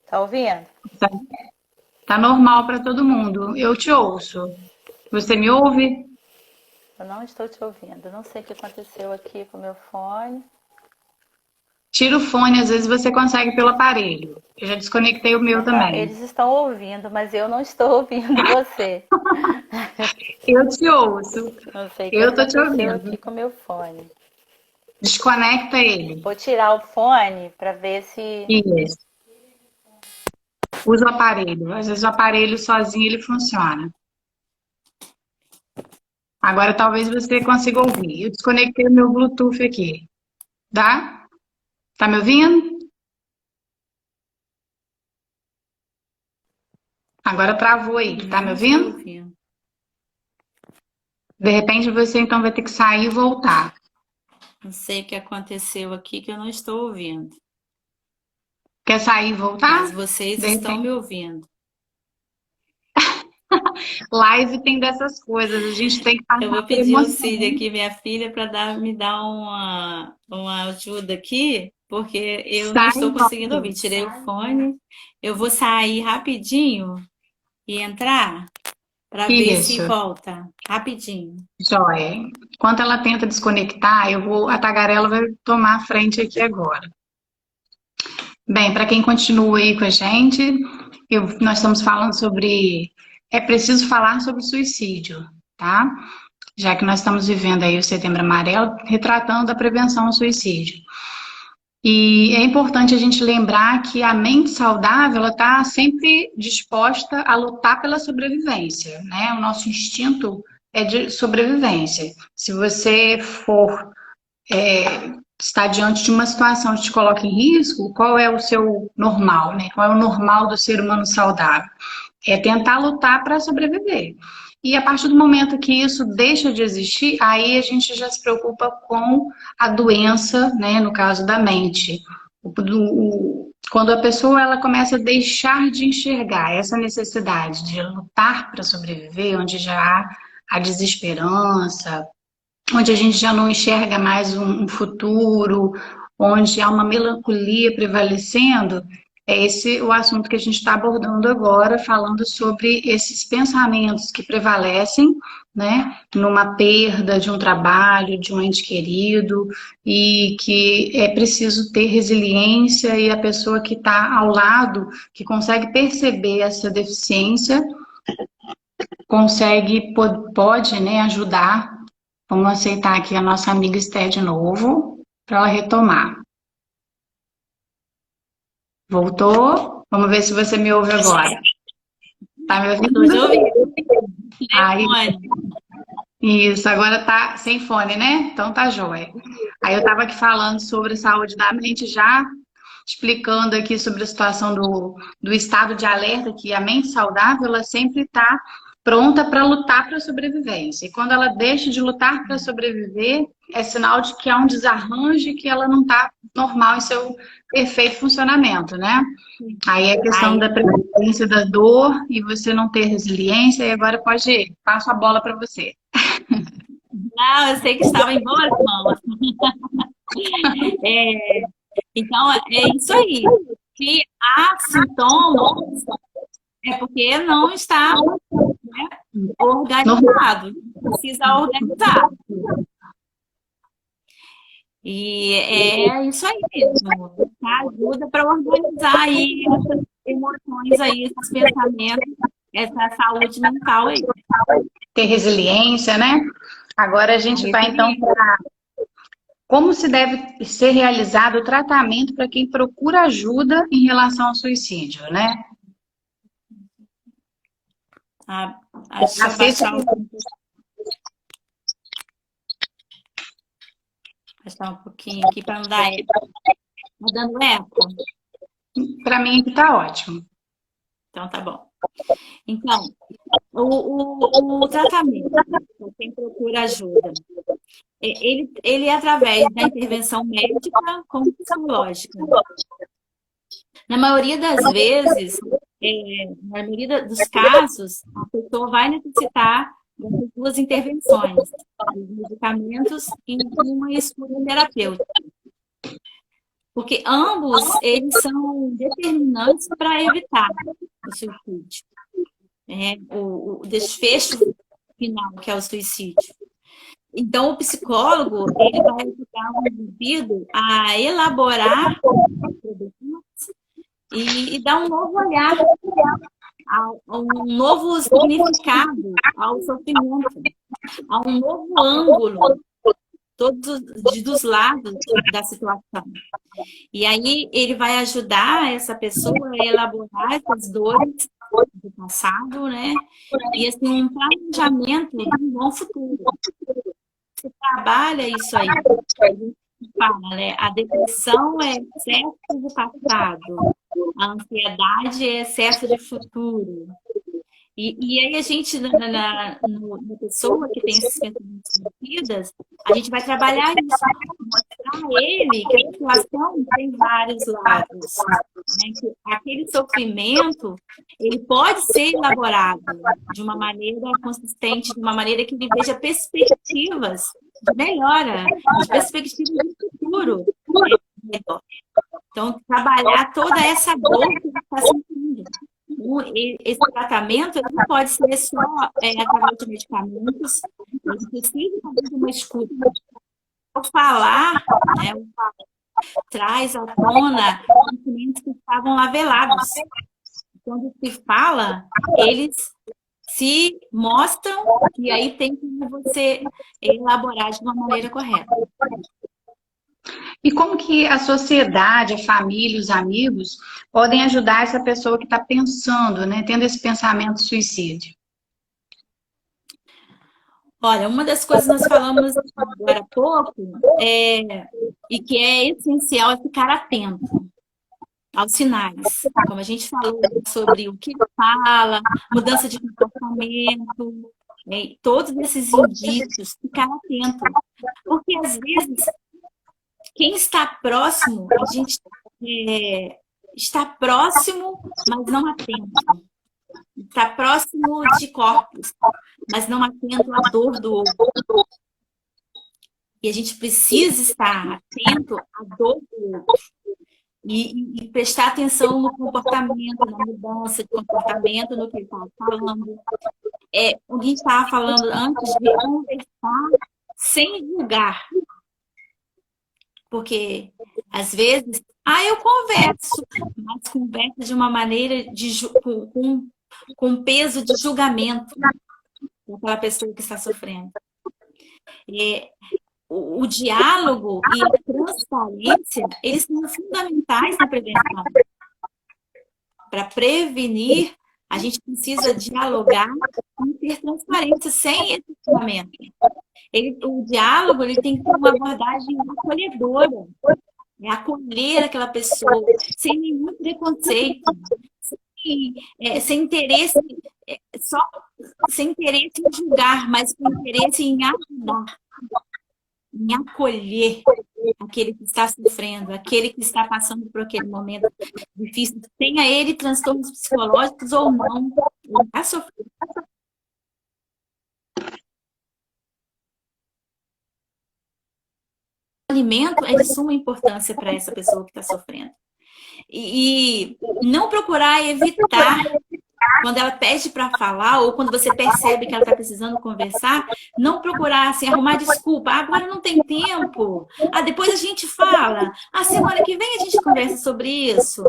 Tá ouvindo? Tá normal para todo mundo. Eu te ouço. Você me ouve? Eu não estou te ouvindo. Não sei o que aconteceu aqui com o meu fone. Tira o fone, às vezes você consegue pelo aparelho. Eu já desconectei o meu também. Eles estão ouvindo, mas eu não estou ouvindo você. Eu te ouço. Não sei o que Eu tô te aconteceu ouvindo. aqui com o meu fone. Desconecta ele. Vou tirar o fone para ver se... Isso. Usa o aparelho. Às vezes o aparelho sozinho ele funciona. Agora talvez você consiga ouvir. Eu desconectei o meu Bluetooth aqui. Tá? Tá me ouvindo? Agora travou aí. Tá me ouvindo? De repente você então vai ter que sair e voltar. Não sei o que aconteceu aqui que eu não estou ouvindo. Quer sair e voltar? Mas vocês De estão repente. me ouvindo. Live tem dessas coisas. A gente tem que Eu passar vou por pedir emoção. auxílio aqui, minha filha, para me dar uma ajuda aqui. porque eu não Sai estou conseguindo ouvir. logo. Tirei o fone. Eu vou sair rapidinho e entrar para ver se Isso, volta. Rapidinho. joia. Enquanto ela tenta desconectar, a tagarela vai tomar a frente aqui agora. Bem, para quem continua aí com a gente, nós estamos falando sobre. É preciso falar sobre suicídio, tá? Já que nós estamos vivendo aí o Setembro Amarelo, retratando a prevenção ao suicídio. E é importante a gente lembrar que a mente saudável ela está sempre disposta a lutar pela sobrevivência, né? O nosso instinto é de sobrevivência. Se você for está diante de uma situação que te coloca em risco, qual é o seu normal, né? Qual é o normal do ser humano saudável? É tentar lutar para sobreviver. E a partir do momento que isso deixa de existir, aí a gente já se preocupa com a doença, né? No caso da mente. Quando a pessoa ela começa a deixar de enxergar essa necessidade de lutar para sobreviver, onde já há a desesperança, onde a gente já não enxerga mais um futuro, onde há uma melancolia prevalecendo, é esse o assunto que a gente está abordando agora, falando sobre esses pensamentos que prevalecem, né, numa perda de um trabalho, de um ente querido, e que é preciso ter resiliência e a pessoa que está ao lado, que consegue perceber essa deficiência, pode, né, ajudar. Vamos aceitar aqui a nossa amiga Esté de novo, para ela retomar. Voltou? Vamos ver se você me ouve agora. Tá me Estou te ouvindo? ouvindo. Aí, Telefone. isso, agora tá sem fone, né? Então tá jóia. Aí eu tava aqui falando sobre saúde da mente, já explicando aqui sobre a situação do estado de alerta, que a mente saudável, ela sempre está pronta para lutar para a sobrevivência. E quando ela deixa de lutar para sobreviver, é sinal de que há um desarranjo e que ela não está normal em seu perfeito funcionamento, né? Aí é questão Aí, da prevalência da dor e você não ter resiliência, e agora pode ir, passo a bola para você. não, eu sei que estava em boas mãos. É, então, é isso aí. Se há sintomas, é porque não está, né, Normal. organizado. Precisa organizar. E é isso aí mesmo. Tá? Ajuda para organizar aí essas emoções aí, esses pensamentos, essa saúde mental aí. Ter resiliência, né? Agora a gente vai então para como se deve ser realizado o tratamento para quem procura ajuda em relação ao suicídio, né? Ah, deixa eu Assista, baixar um pouquinho aqui para não dar eco. Tá dando eco? para mim que tá ótimo. Então tá bom. Então, o tratamento, para quem procura ajuda, ele é através da intervenção médica como psicológica. Na maioria das vezes, na maioria dos casos, a pessoa vai necessitar dessas duas intervenções, os medicamentos e uma escuta terapêutica. Porque ambos, eles são determinantes para evitar o suicídio. O desfecho final, que é o suicídio. Então, o psicólogo, ele vai ajudar o indivíduo a elaborar problemas e dar um novo olhar, um novo significado ao sofrimento, a um novo ângulo, todos dos lados da situação. E aí ele vai ajudar essa pessoa a elaborar essas dores do passado, né? E assim, um planejamento de um bom futuro. Você trabalha isso aí. A gente fala, né? A depressão é excesso de passado, a ansiedade é excesso de futuro. E aí a gente, na pessoa que tem esses pensamentos suicidas, a gente vai trabalhar isso, mostrar a ele que a situação tem vários lados, né? Que aquele sofrimento, ele pode ser elaborado de uma maneira consistente, de uma maneira que ele veja perspectivas de melhora, de perspectivas de futuro melhor. trabalhar toda essa dor que ele está sentindo. Esse tratamento ele não pode ser só através de medicamentos, ele precisa também de uma escuta. Ao falar, né, traz à tona sentimentos que estavam lá velados. Quando se fala, eles se mostram e aí tem como você elaborar de uma maneira correta. E como que a sociedade, a família, os amigos podem ajudar essa pessoa que está pensando, né, tendo esse pensamento de suicídio? Olha, uma das coisas que nós falamos agora há pouco e que é essencial é ficar atento aos sinais. Como a gente falou sobre o que ele fala, mudança de comportamento, todos esses indícios, ficar atento. Porque, às vezes, quem está próximo, a gente está próximo, mas não atento. Está próximo de corpos, mas não atento à dor do outro. E a gente precisa estar atento à dor do outro. E prestar atenção no comportamento, na mudança de comportamento, no que ele está falando. O que a gente estava falando antes de conversar sem julgar. Porque, às vezes, eu converso, mas converso de uma maneira com peso de julgamento daquela pessoa que está sofrendo. O diálogo e a transparência, eles são fundamentais na prevenção. Para prevenir, a gente precisa dialogar e ter transparência, sem esse julgamento. O diálogo ele tem que ter uma abordagem acolhedora, acolher aquela pessoa, sem nenhum preconceito, sem interesse, sem interesse em julgar, mas com interesse em ajudar, em acolher aquele que está sofrendo, aquele que está passando por aquele momento difícil, tenha ele transtornos psicológicos ou não, ele está sofrendo. O alimento é de suma importância para essa pessoa que está sofrendo. E não procurar evitar, quando ela pede para falar, ou quando você percebe que ela está precisando conversar, não procurar assim, arrumar desculpa. Agora não tem tempo. Depois a gente fala. Semana que vem a gente conversa sobre isso.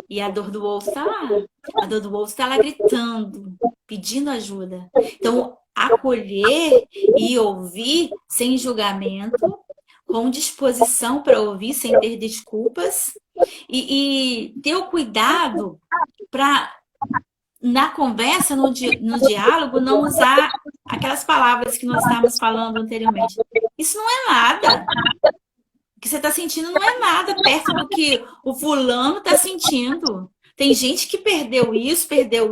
E a dor do outro está lá. A dor do outro está lá gritando, pedindo ajuda. Então, acolher e ouvir sem julgamento, com disposição para ouvir, sem ter desculpas, e ter o cuidado para, na conversa, no diálogo, não usar aquelas palavras que nós estávamos falando anteriormente. Isso não é nada. O que você está sentindo não é nada perto do que o fulano está sentindo. Tem gente que perdeu isso, perdeu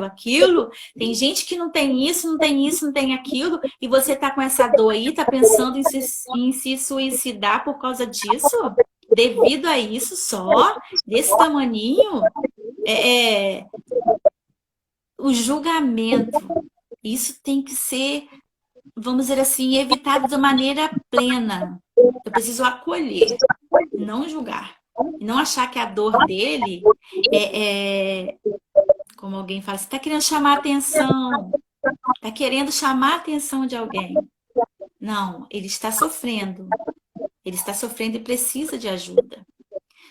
aquilo. Tem gente que não tem isso, não tem aquilo. E você está com essa dor aí, está pensando em se suicidar por causa disso? Devido a isso só? Desse tamaninho? O julgamento. Isso tem que ser, vamos dizer assim, evitado de maneira plena. Eu preciso acolher, não julgar. E não achar que a dor dele como alguém fala, você está querendo chamar atenção, está querendo chamar a atenção de alguém. Não, ele está sofrendo. Ele está sofrendo e precisa de ajuda.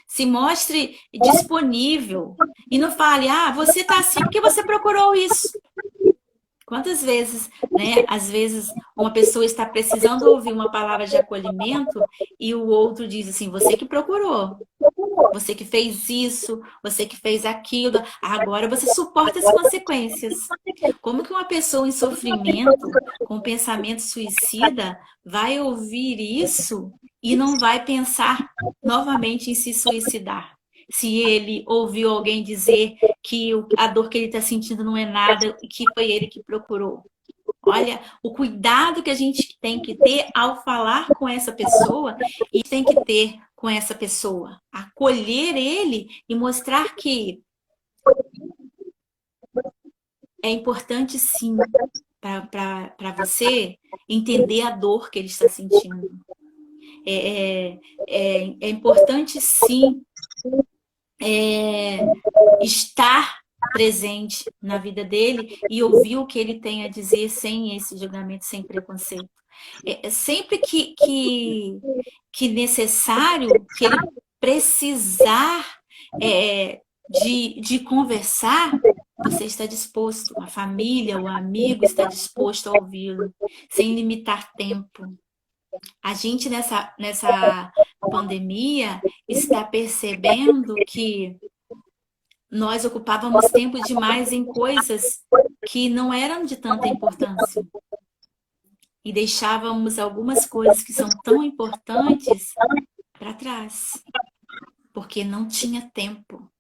Se mostre disponível e não fale, você está assim porque você procurou isso. Quantas vezes, né? Às vezes uma pessoa está precisando ouvir uma palavra de acolhimento e o outro diz assim, você que procurou, você que fez isso, você que fez aquilo, agora você suporta as consequências. Como que uma pessoa em sofrimento, com pensamento suicida, vai ouvir isso e não vai pensar novamente em se suicidar? Se ele ouviu alguém dizer que a dor que ele está sentindo não é nada e que foi ele que procurou. Olha, o cuidado que a gente tem que ter ao falar com essa pessoa e tem que ter com essa pessoa. Acolher ele e mostrar que é importante sim para você entender a dor que ele está sentindo. É importante sim estar presente na vida dele e ouvir o que ele tem a dizer sem esse julgamento, sem preconceito. Sempre que necessário, que ele precisar de conversar, você está disposto, a família, o amigo está disposto a ouvi-lo, sem limitar tempo. A gente nessa pandemia está percebendo que nós ocupávamos tempo demais em coisas que não eram de tanta importância. E deixávamos algumas coisas que são tão importantes para trás. Porque não tinha tempo.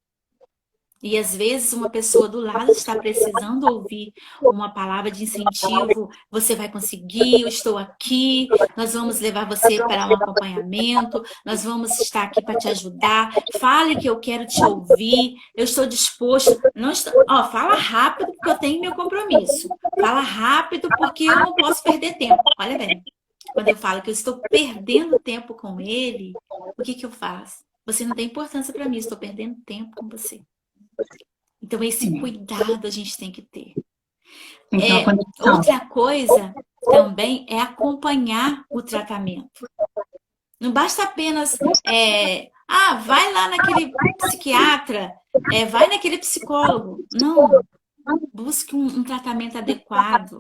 E às vezes uma pessoa do lado está precisando ouvir uma palavra de incentivo. Você vai conseguir, eu estou aqui, nós vamos levar você para um acompanhamento, nós vamos estar aqui para te ajudar. Fale que eu quero te ouvir, eu estou disposto. Não estou... fala rápido porque eu tenho meu compromisso. Fala rápido porque eu não posso perder tempo. Olha bem, quando eu falo que eu estou perdendo tempo com ele, o que eu faço? Você não tem importância para mim, estou perdendo tempo com você. Então, esse cuidado a gente tem que ter. Outra coisa também é acompanhar o tratamento. Não basta apenas, vai lá naquele psiquiatra, vai naquele psicólogo. Não, busque um tratamento adequado.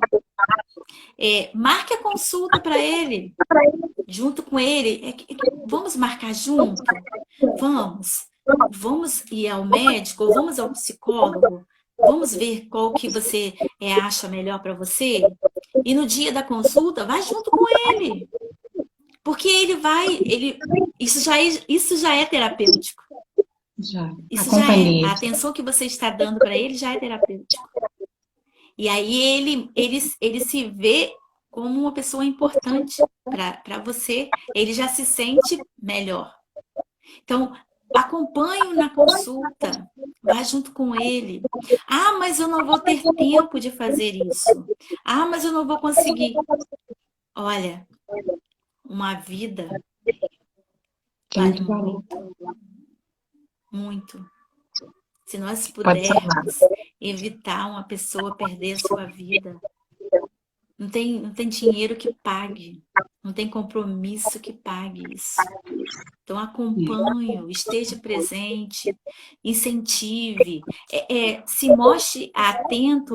Marque a consulta para ele, junto com ele. Vamos marcar junto? Vamos ir ao médico, ou vamos ao psicólogo, vamos ver qual que você acha melhor para você. E no dia da consulta, vai junto com ele. Porque isso já é terapêutico. Isso já é. A atenção que você está dando para ele já é terapêutico. E aí ele se vê como uma pessoa importante para você. Ele já se sente melhor. Então, acompanhe-o na consulta, vá junto com ele. Mas eu não vou ter tempo de fazer isso. Mas eu não vou conseguir. Olha, uma vida vale muito. Muito. Se nós pudermos evitar uma pessoa perder a sua vida, não tem dinheiro que pague. Não tem compromisso que pague isso. Então, acompanhe, esteja presente, incentive, se mostre atento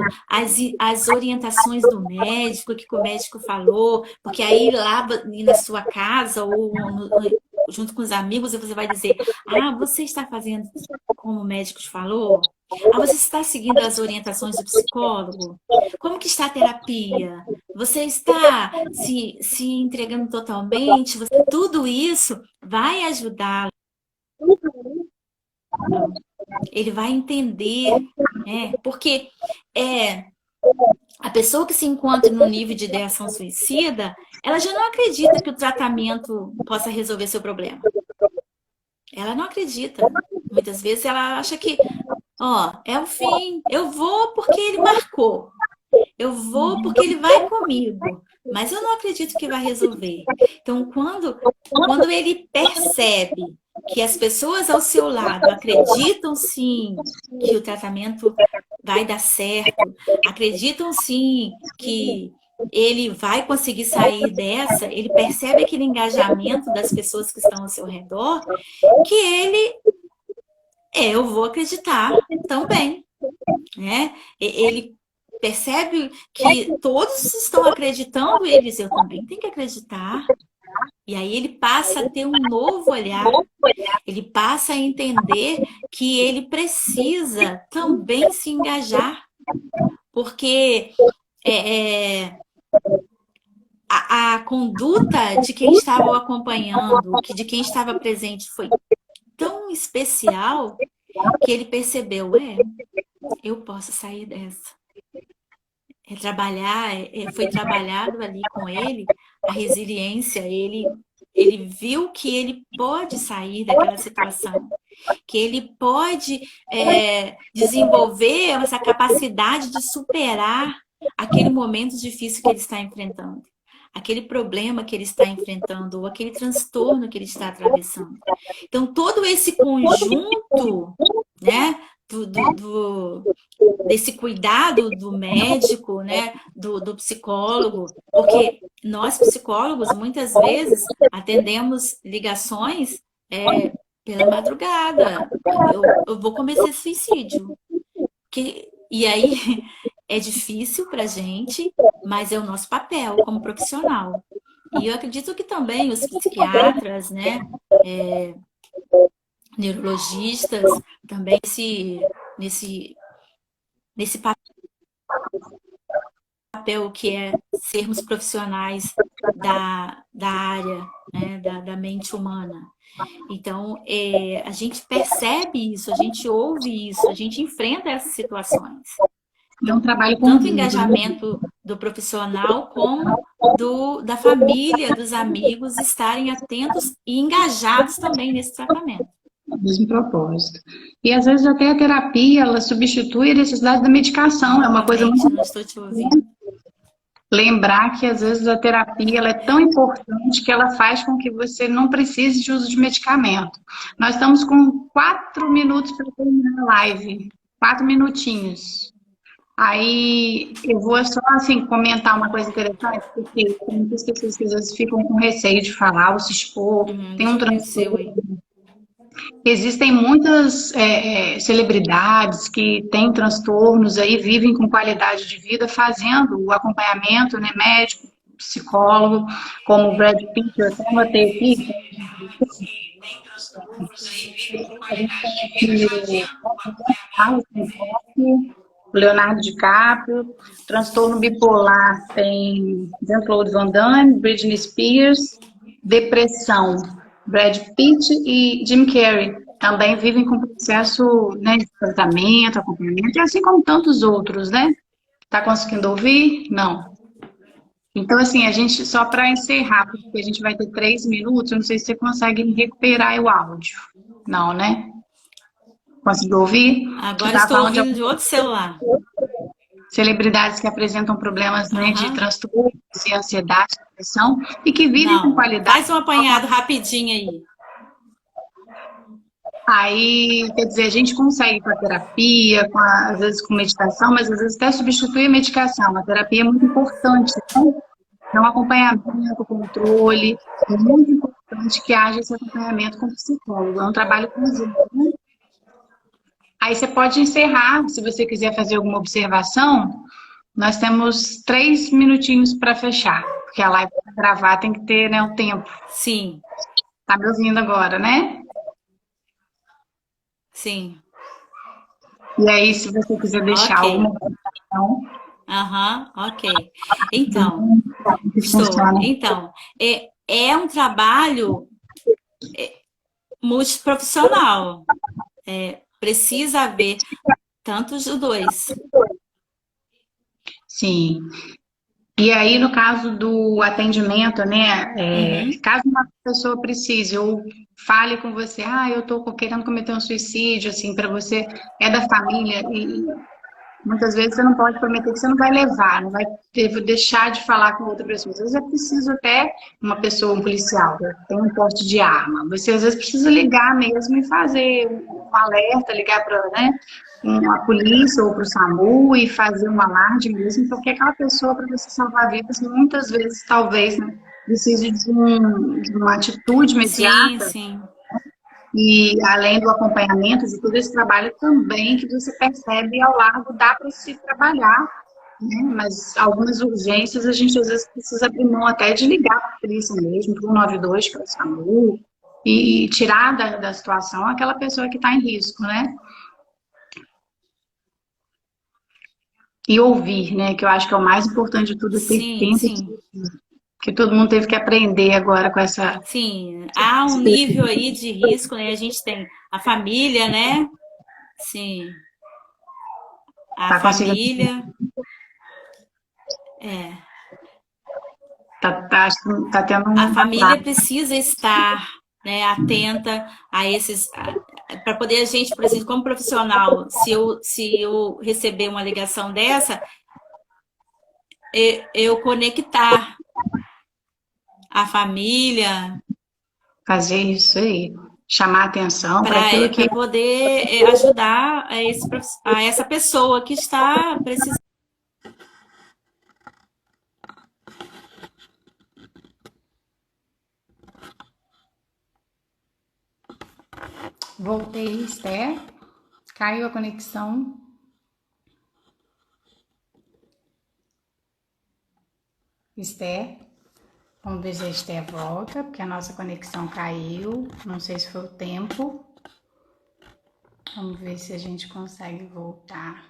às orientações do médico, o que o médico falou, porque aí lá na sua casa ou junto com os amigos você vai dizer, você está fazendo como o médico te falou? Você está seguindo as orientações do psicólogo? Como que está a terapia? Você está se entregando totalmente? Tudo isso vai ajudá-lo. Ele vai entender, porque a pessoa que se encontra no nível de ideação suicida, ela já não acredita que o tratamento possa resolver seu problema. Ela não acredita. Muitas vezes ela acha que é o fim. Eu vou porque ele marcou. Eu vou porque ele vai comigo. Mas eu não acredito que vai resolver. Então, quando ele percebe que as pessoas ao seu lado acreditam sim que o tratamento vai dar certo, acreditam sim que ele vai conseguir sair dessa, ele percebe aquele engajamento das pessoas que estão ao seu redor, que ele... eu vou acreditar também, né? Ele percebe que todos estão acreditando, ele diz, eu também tenho que acreditar. E aí ele passa a ter um novo olhar, ele passa a entender que ele precisa também se engajar, porque a conduta de quem estava o acompanhando, de quem estava presente foi tão especial que ele percebeu, eu posso sair dessa. Foi trabalhado ali com ele a resiliência, ele viu que ele pode sair daquela situação, que ele pode desenvolver essa capacidade de superar aquele momento difícil que ele está enfrentando. aquele problema que ele está enfrentando ou aquele transtorno que ele está atravessando. Então, todo esse conjunto, né, desse cuidado do médico, né, do psicólogo, porque nós psicólogos muitas vezes atendemos ligações pela madrugada. Eu vou cometer suicídio. E aí é difícil para a gente, mas é o nosso papel como profissional. E eu acredito que também os psiquiatras, né, neurologistas, também nesse papel que é sermos profissionais da área, né, da mente humana. Então, a gente percebe isso, a gente ouve isso, a gente enfrenta essas situações. É um trabalho tanto o engajamento do profissional como da família, dos amigos estarem atentos e engajados também nesse tratamento. Mesmo propósito. E às vezes até a terapia, ela substitui a necessidade da medicação. É uma coisa muito... Não estou te ouvindo. Lembrar que às vezes a terapia ela é tão importante que ela faz com que você não precise de uso de medicamento. Nós estamos com 4 minutos para terminar a live. 4 minutinhos. Aí eu vou só assim comentar uma coisa interessante, porque tem muitas pessoas que às vezes ficam com receio de falar ou se expor. Tem um transtorno. Existem muitas celebridades que têm transtornos aí, vivem com qualidade de vida, fazendo o acompanhamento, né, médico, psicólogo, como o Brad Pitt, eu até anotei aqui. O Leonardo DiCaprio, transtorno bipolar tem Jean-Claude Van Damme, Britney Spears, depressão, Brad Pitt e Jim Carrey também vivem com processo, né, de tratamento, acompanhamento, e assim como tantos outros, né? Tá conseguindo ouvir? Não. Então, assim, a gente, só para encerrar, porque a gente vai ter 3 minutos, eu não sei se você consegue recuperar o áudio. Não, né? Conseguiu ouvir? Agora estou ouvindo de outro celular. Celebridades que apresentam problemas, né, de transtorno, de ansiedade, depressão, e que vivem com qualidade. Faz um apanhado rapidinho aí. Aí, quer dizer, a gente consegue com a terapia, às vezes com meditação, mas às vezes até substitui a medicação. A terapia é muito importante, né? Então, acompanhamento, controle, é muito importante que haja esse acompanhamento com o psicólogo. É um trabalho conjunto, né? Aí você pode encerrar, se você quiser fazer alguma observação. Nós temos 3 minutinhos para fechar, porque a live para gravar tem que ter, né, o tempo. Sim. Tá me ouvindo agora, né? Sim. E aí, se você quiser deixar alguma observação... Ok. Então, é um trabalho multiprofissional. Precisa haver tantos os dois. Sim. E aí, no caso do atendimento, né, caso uma pessoa precise ou fale com você, eu tô querendo cometer um suicídio, assim, para você, é da família, e muitas vezes você não pode prometer que você não vai levar, não vai deixar de falar com outra pessoa. Às vezes é preciso até uma pessoa, um policial, que tem um porte de arma. Você às vezes precisa ligar mesmo e fazer um alerta, ligar para, né, a polícia ou para o SAMU e fazer um alarde mesmo, porque aquela pessoa, para você salvar vidas, muitas vezes, talvez, né, precise de uma atitude imediata. Sim. E além do acompanhamento, de todo esse trabalho também que você percebe ao largo, dá para se trabalhar, né? Mas algumas urgências a gente às vezes precisa abrir mão até de ligar para a polícia mesmo, para o 192, para o SAMU, e tirar da situação aquela pessoa que está em risco, né? E ouvir, né? Que eu acho que é o mais importante de tudo, ter tempo. Que todo mundo teve que aprender agora com essa... Sim, há um nível aí de risco, né? A gente tem a família, né? Sim. A família... Tá tendo a família precisa estar, né, atenta a esses... Para poder a gente, por exemplo, como profissional, se eu receber uma ligação dessa, eu conectar a família, Fazer isso aí, chamar atenção para aquilo que para poder ajudar a essa pessoa que está precisando. voltei, Esther, caiu a conexão. Esther, vamos ver se a Esther volta, porque a nossa conexão caiu. Não sei se foi o tempo. Vamos ver se a gente consegue voltar.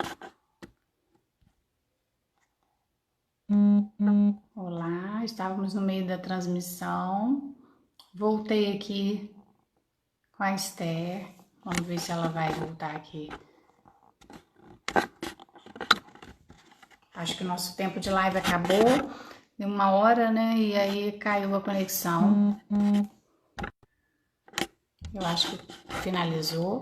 Olá, estávamos no meio da transmissão. Voltei aqui com a Esther. Vamos ver se ela vai voltar aqui. Acho que o nosso tempo de live acabou. Deu 1 hora, né? E aí caiu a conexão. Eu acho que finalizou.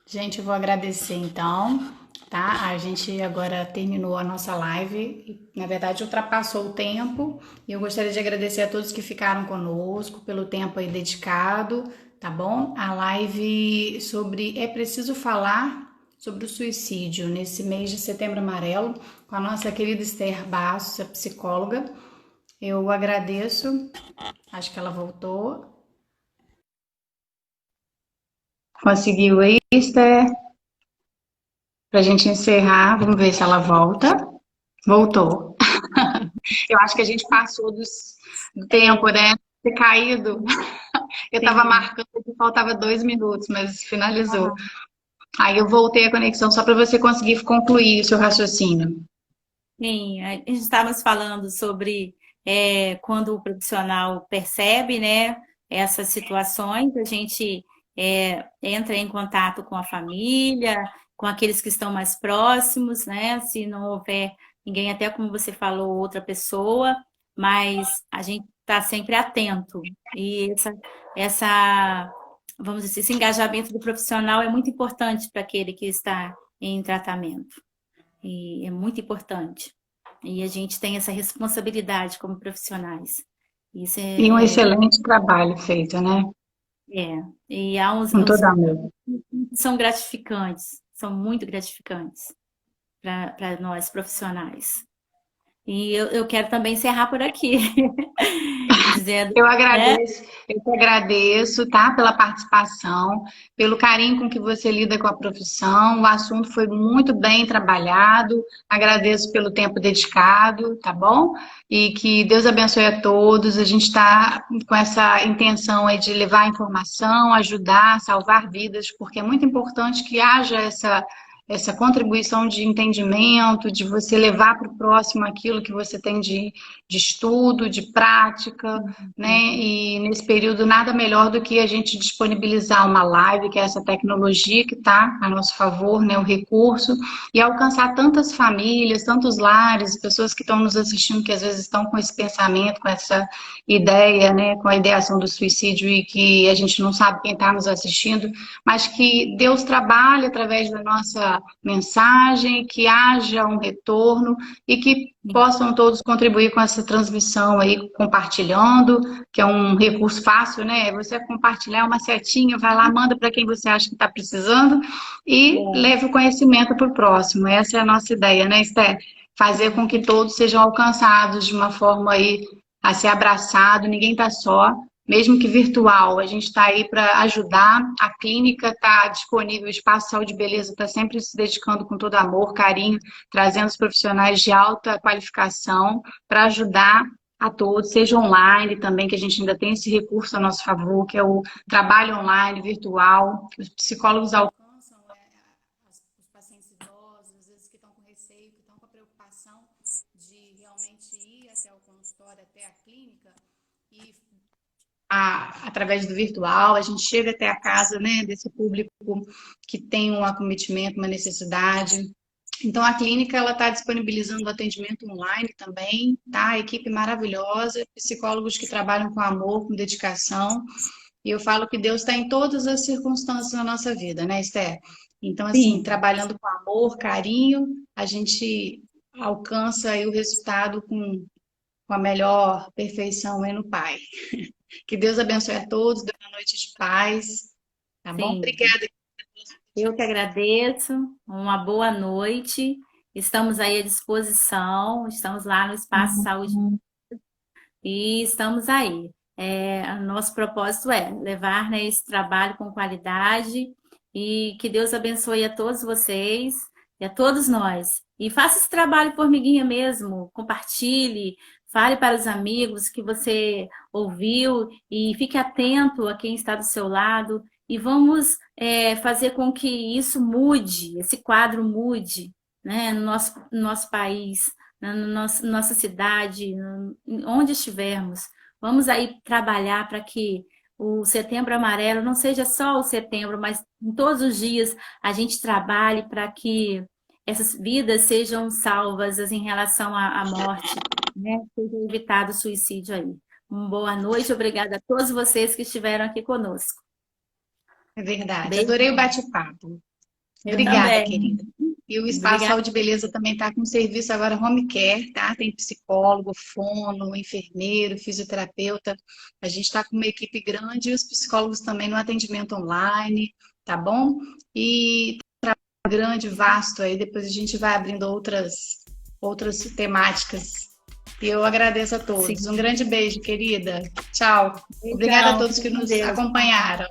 Gente, eu vou agradecer então, tá? A gente agora terminou a nossa live. E, na verdade, ultrapassou o tempo. E eu gostaria de agradecer a todos que ficaram conosco pelo tempo aí dedicado, tá bom? A live sobre É Preciso Falar sobre o suicídio nesse mês de Setembro Amarelo, com a nossa querida Esther Bastos, a psicóloga. Eu agradeço. Acho que ela voltou. Conseguiu aí, Esther? Para a gente encerrar, vamos ver se ela volta. Voltou. Eu acho que a gente passou do tempo, né? Ter caído. Eu estava marcando que faltava 2 minutos, mas finalizou. Aí eu voltei a conexão só para você conseguir concluir o seu raciocínio. Sim, a gente estávamos falando sobre quando o profissional percebe, né, essas situações, a gente entra em contato com a família, com aqueles que estão mais próximos, né? Se não houver ninguém, até como você falou, outra pessoa, mas a gente está sempre atento. E vamos dizer, esse engajamento do profissional é muito importante para aquele que está em tratamento. E é muito importante. E a gente tem essa responsabilidade como profissionais. Isso E um excelente trabalho feito, né? E há Com todo amor. são gratificantes, são muito gratificantes para nós profissionais. E eu quero também encerrar por aqui, dizendo, Eu agradeço, eu te agradeço, tá? Pela participação, pelo carinho com que você lida com a profissão. O assunto foi muito bem trabalhado. Agradeço pelo tempo dedicado, tá bom? E que Deus abençoe a todos. A gente está com essa intenção aí de levar informação, ajudar, salvar vidas, porque é muito importante que haja essa contribuição de entendimento, de você levar para o próximo aquilo que você tem de estudo, de prática, né? E nesse período nada melhor do que a gente disponibilizar uma live, que é essa tecnologia que está a nosso favor, né? O recurso, e alcançar tantas famílias, tantos lares, pessoas que estão nos assistindo, que às vezes estão com esse pensamento, com essa ideia, né? Com a ideação do suicídio e que a gente não sabe quem está nos assistindo, mas que Deus trabalhe através da nossa mensagem, que haja um retorno e que possam todos contribuir com essa transmissão aí, compartilhando, que é um recurso fácil, né? Você compartilhar uma setinha, vai lá, manda para quem você acha que está precisando e leve o conhecimento para o próximo. Essa é a nossa ideia, né, Esther? Fazer com que todos sejam alcançados de uma forma aí a ser abraçado, ninguém está só. Mesmo que virtual, a gente está aí para ajudar. A clínica está disponível, o Espaço Saúde e Beleza está sempre se dedicando com todo amor, carinho, trazendo os profissionais de alta qualificação para ajudar a todos, seja online também, que a gente ainda tem esse recurso a nosso favor, que é o trabalho online, virtual, que os psicólogos alcançam os pacientes idosos, às vezes que estão com receio, que estão com a preocupação de realmente ir até o consultório, até a clínica, e através do virtual, a gente chega até a casa, né, desse público que tem um acometimento, uma necessidade. Então, a clínica ela está disponibilizando atendimento online também, tá? Equipe maravilhosa, psicólogos que trabalham com amor, com dedicação. E eu falo que Deus está em todas as circunstâncias da nossa vida, né, Esther? Então, assim, trabalhando com amor, carinho, a gente alcança aí o resultado com com a melhor perfeição aí no Pai. Que Deus abençoe a todos, dê uma noite de paz, tá bom? Sim, Obrigada. eu que agradeço. Uma boa noite. Estamos aí à disposição. Estamos lá no Espaço Saúde e estamos aí. Nosso propósito é levar, né, esse trabalho com qualidade e que Deus abençoe a todos vocês e a todos nós. E faça esse trabalho formiguinha mesmo, compartilhe, fale para os amigos que você ouviu e fique atento a quem está do seu lado e vamos fazer com que isso mude, esse quadro mude, né, no nosso país, nossa cidade, onde estivermos. Vamos aí trabalhar para que o Setembro Amarelo não seja só o setembro, mas em todos os dias a gente trabalhe para que essas vidas sejam salvas em relação à morte, né? Seja evitado o suicídio aí. Uma boa noite, obrigada a todos vocês que estiveram aqui conosco. É verdade, Beijo. adorei o bate-papo. Eu Obrigada, também. querida. E o Espaço Obrigada. Saúde e Beleza também está com serviço agora home care, tá? Tem psicólogo, fono, enfermeiro, fisioterapeuta. A gente está com uma equipe grande e os psicólogos também no atendimento online, tá bom? E grande, vasto aí, depois a gente vai abrindo outras temáticas. E eu agradeço a todos. Sim. Um grande beijo, querida. Tchau. Obrigada a todos que nos acompanharam.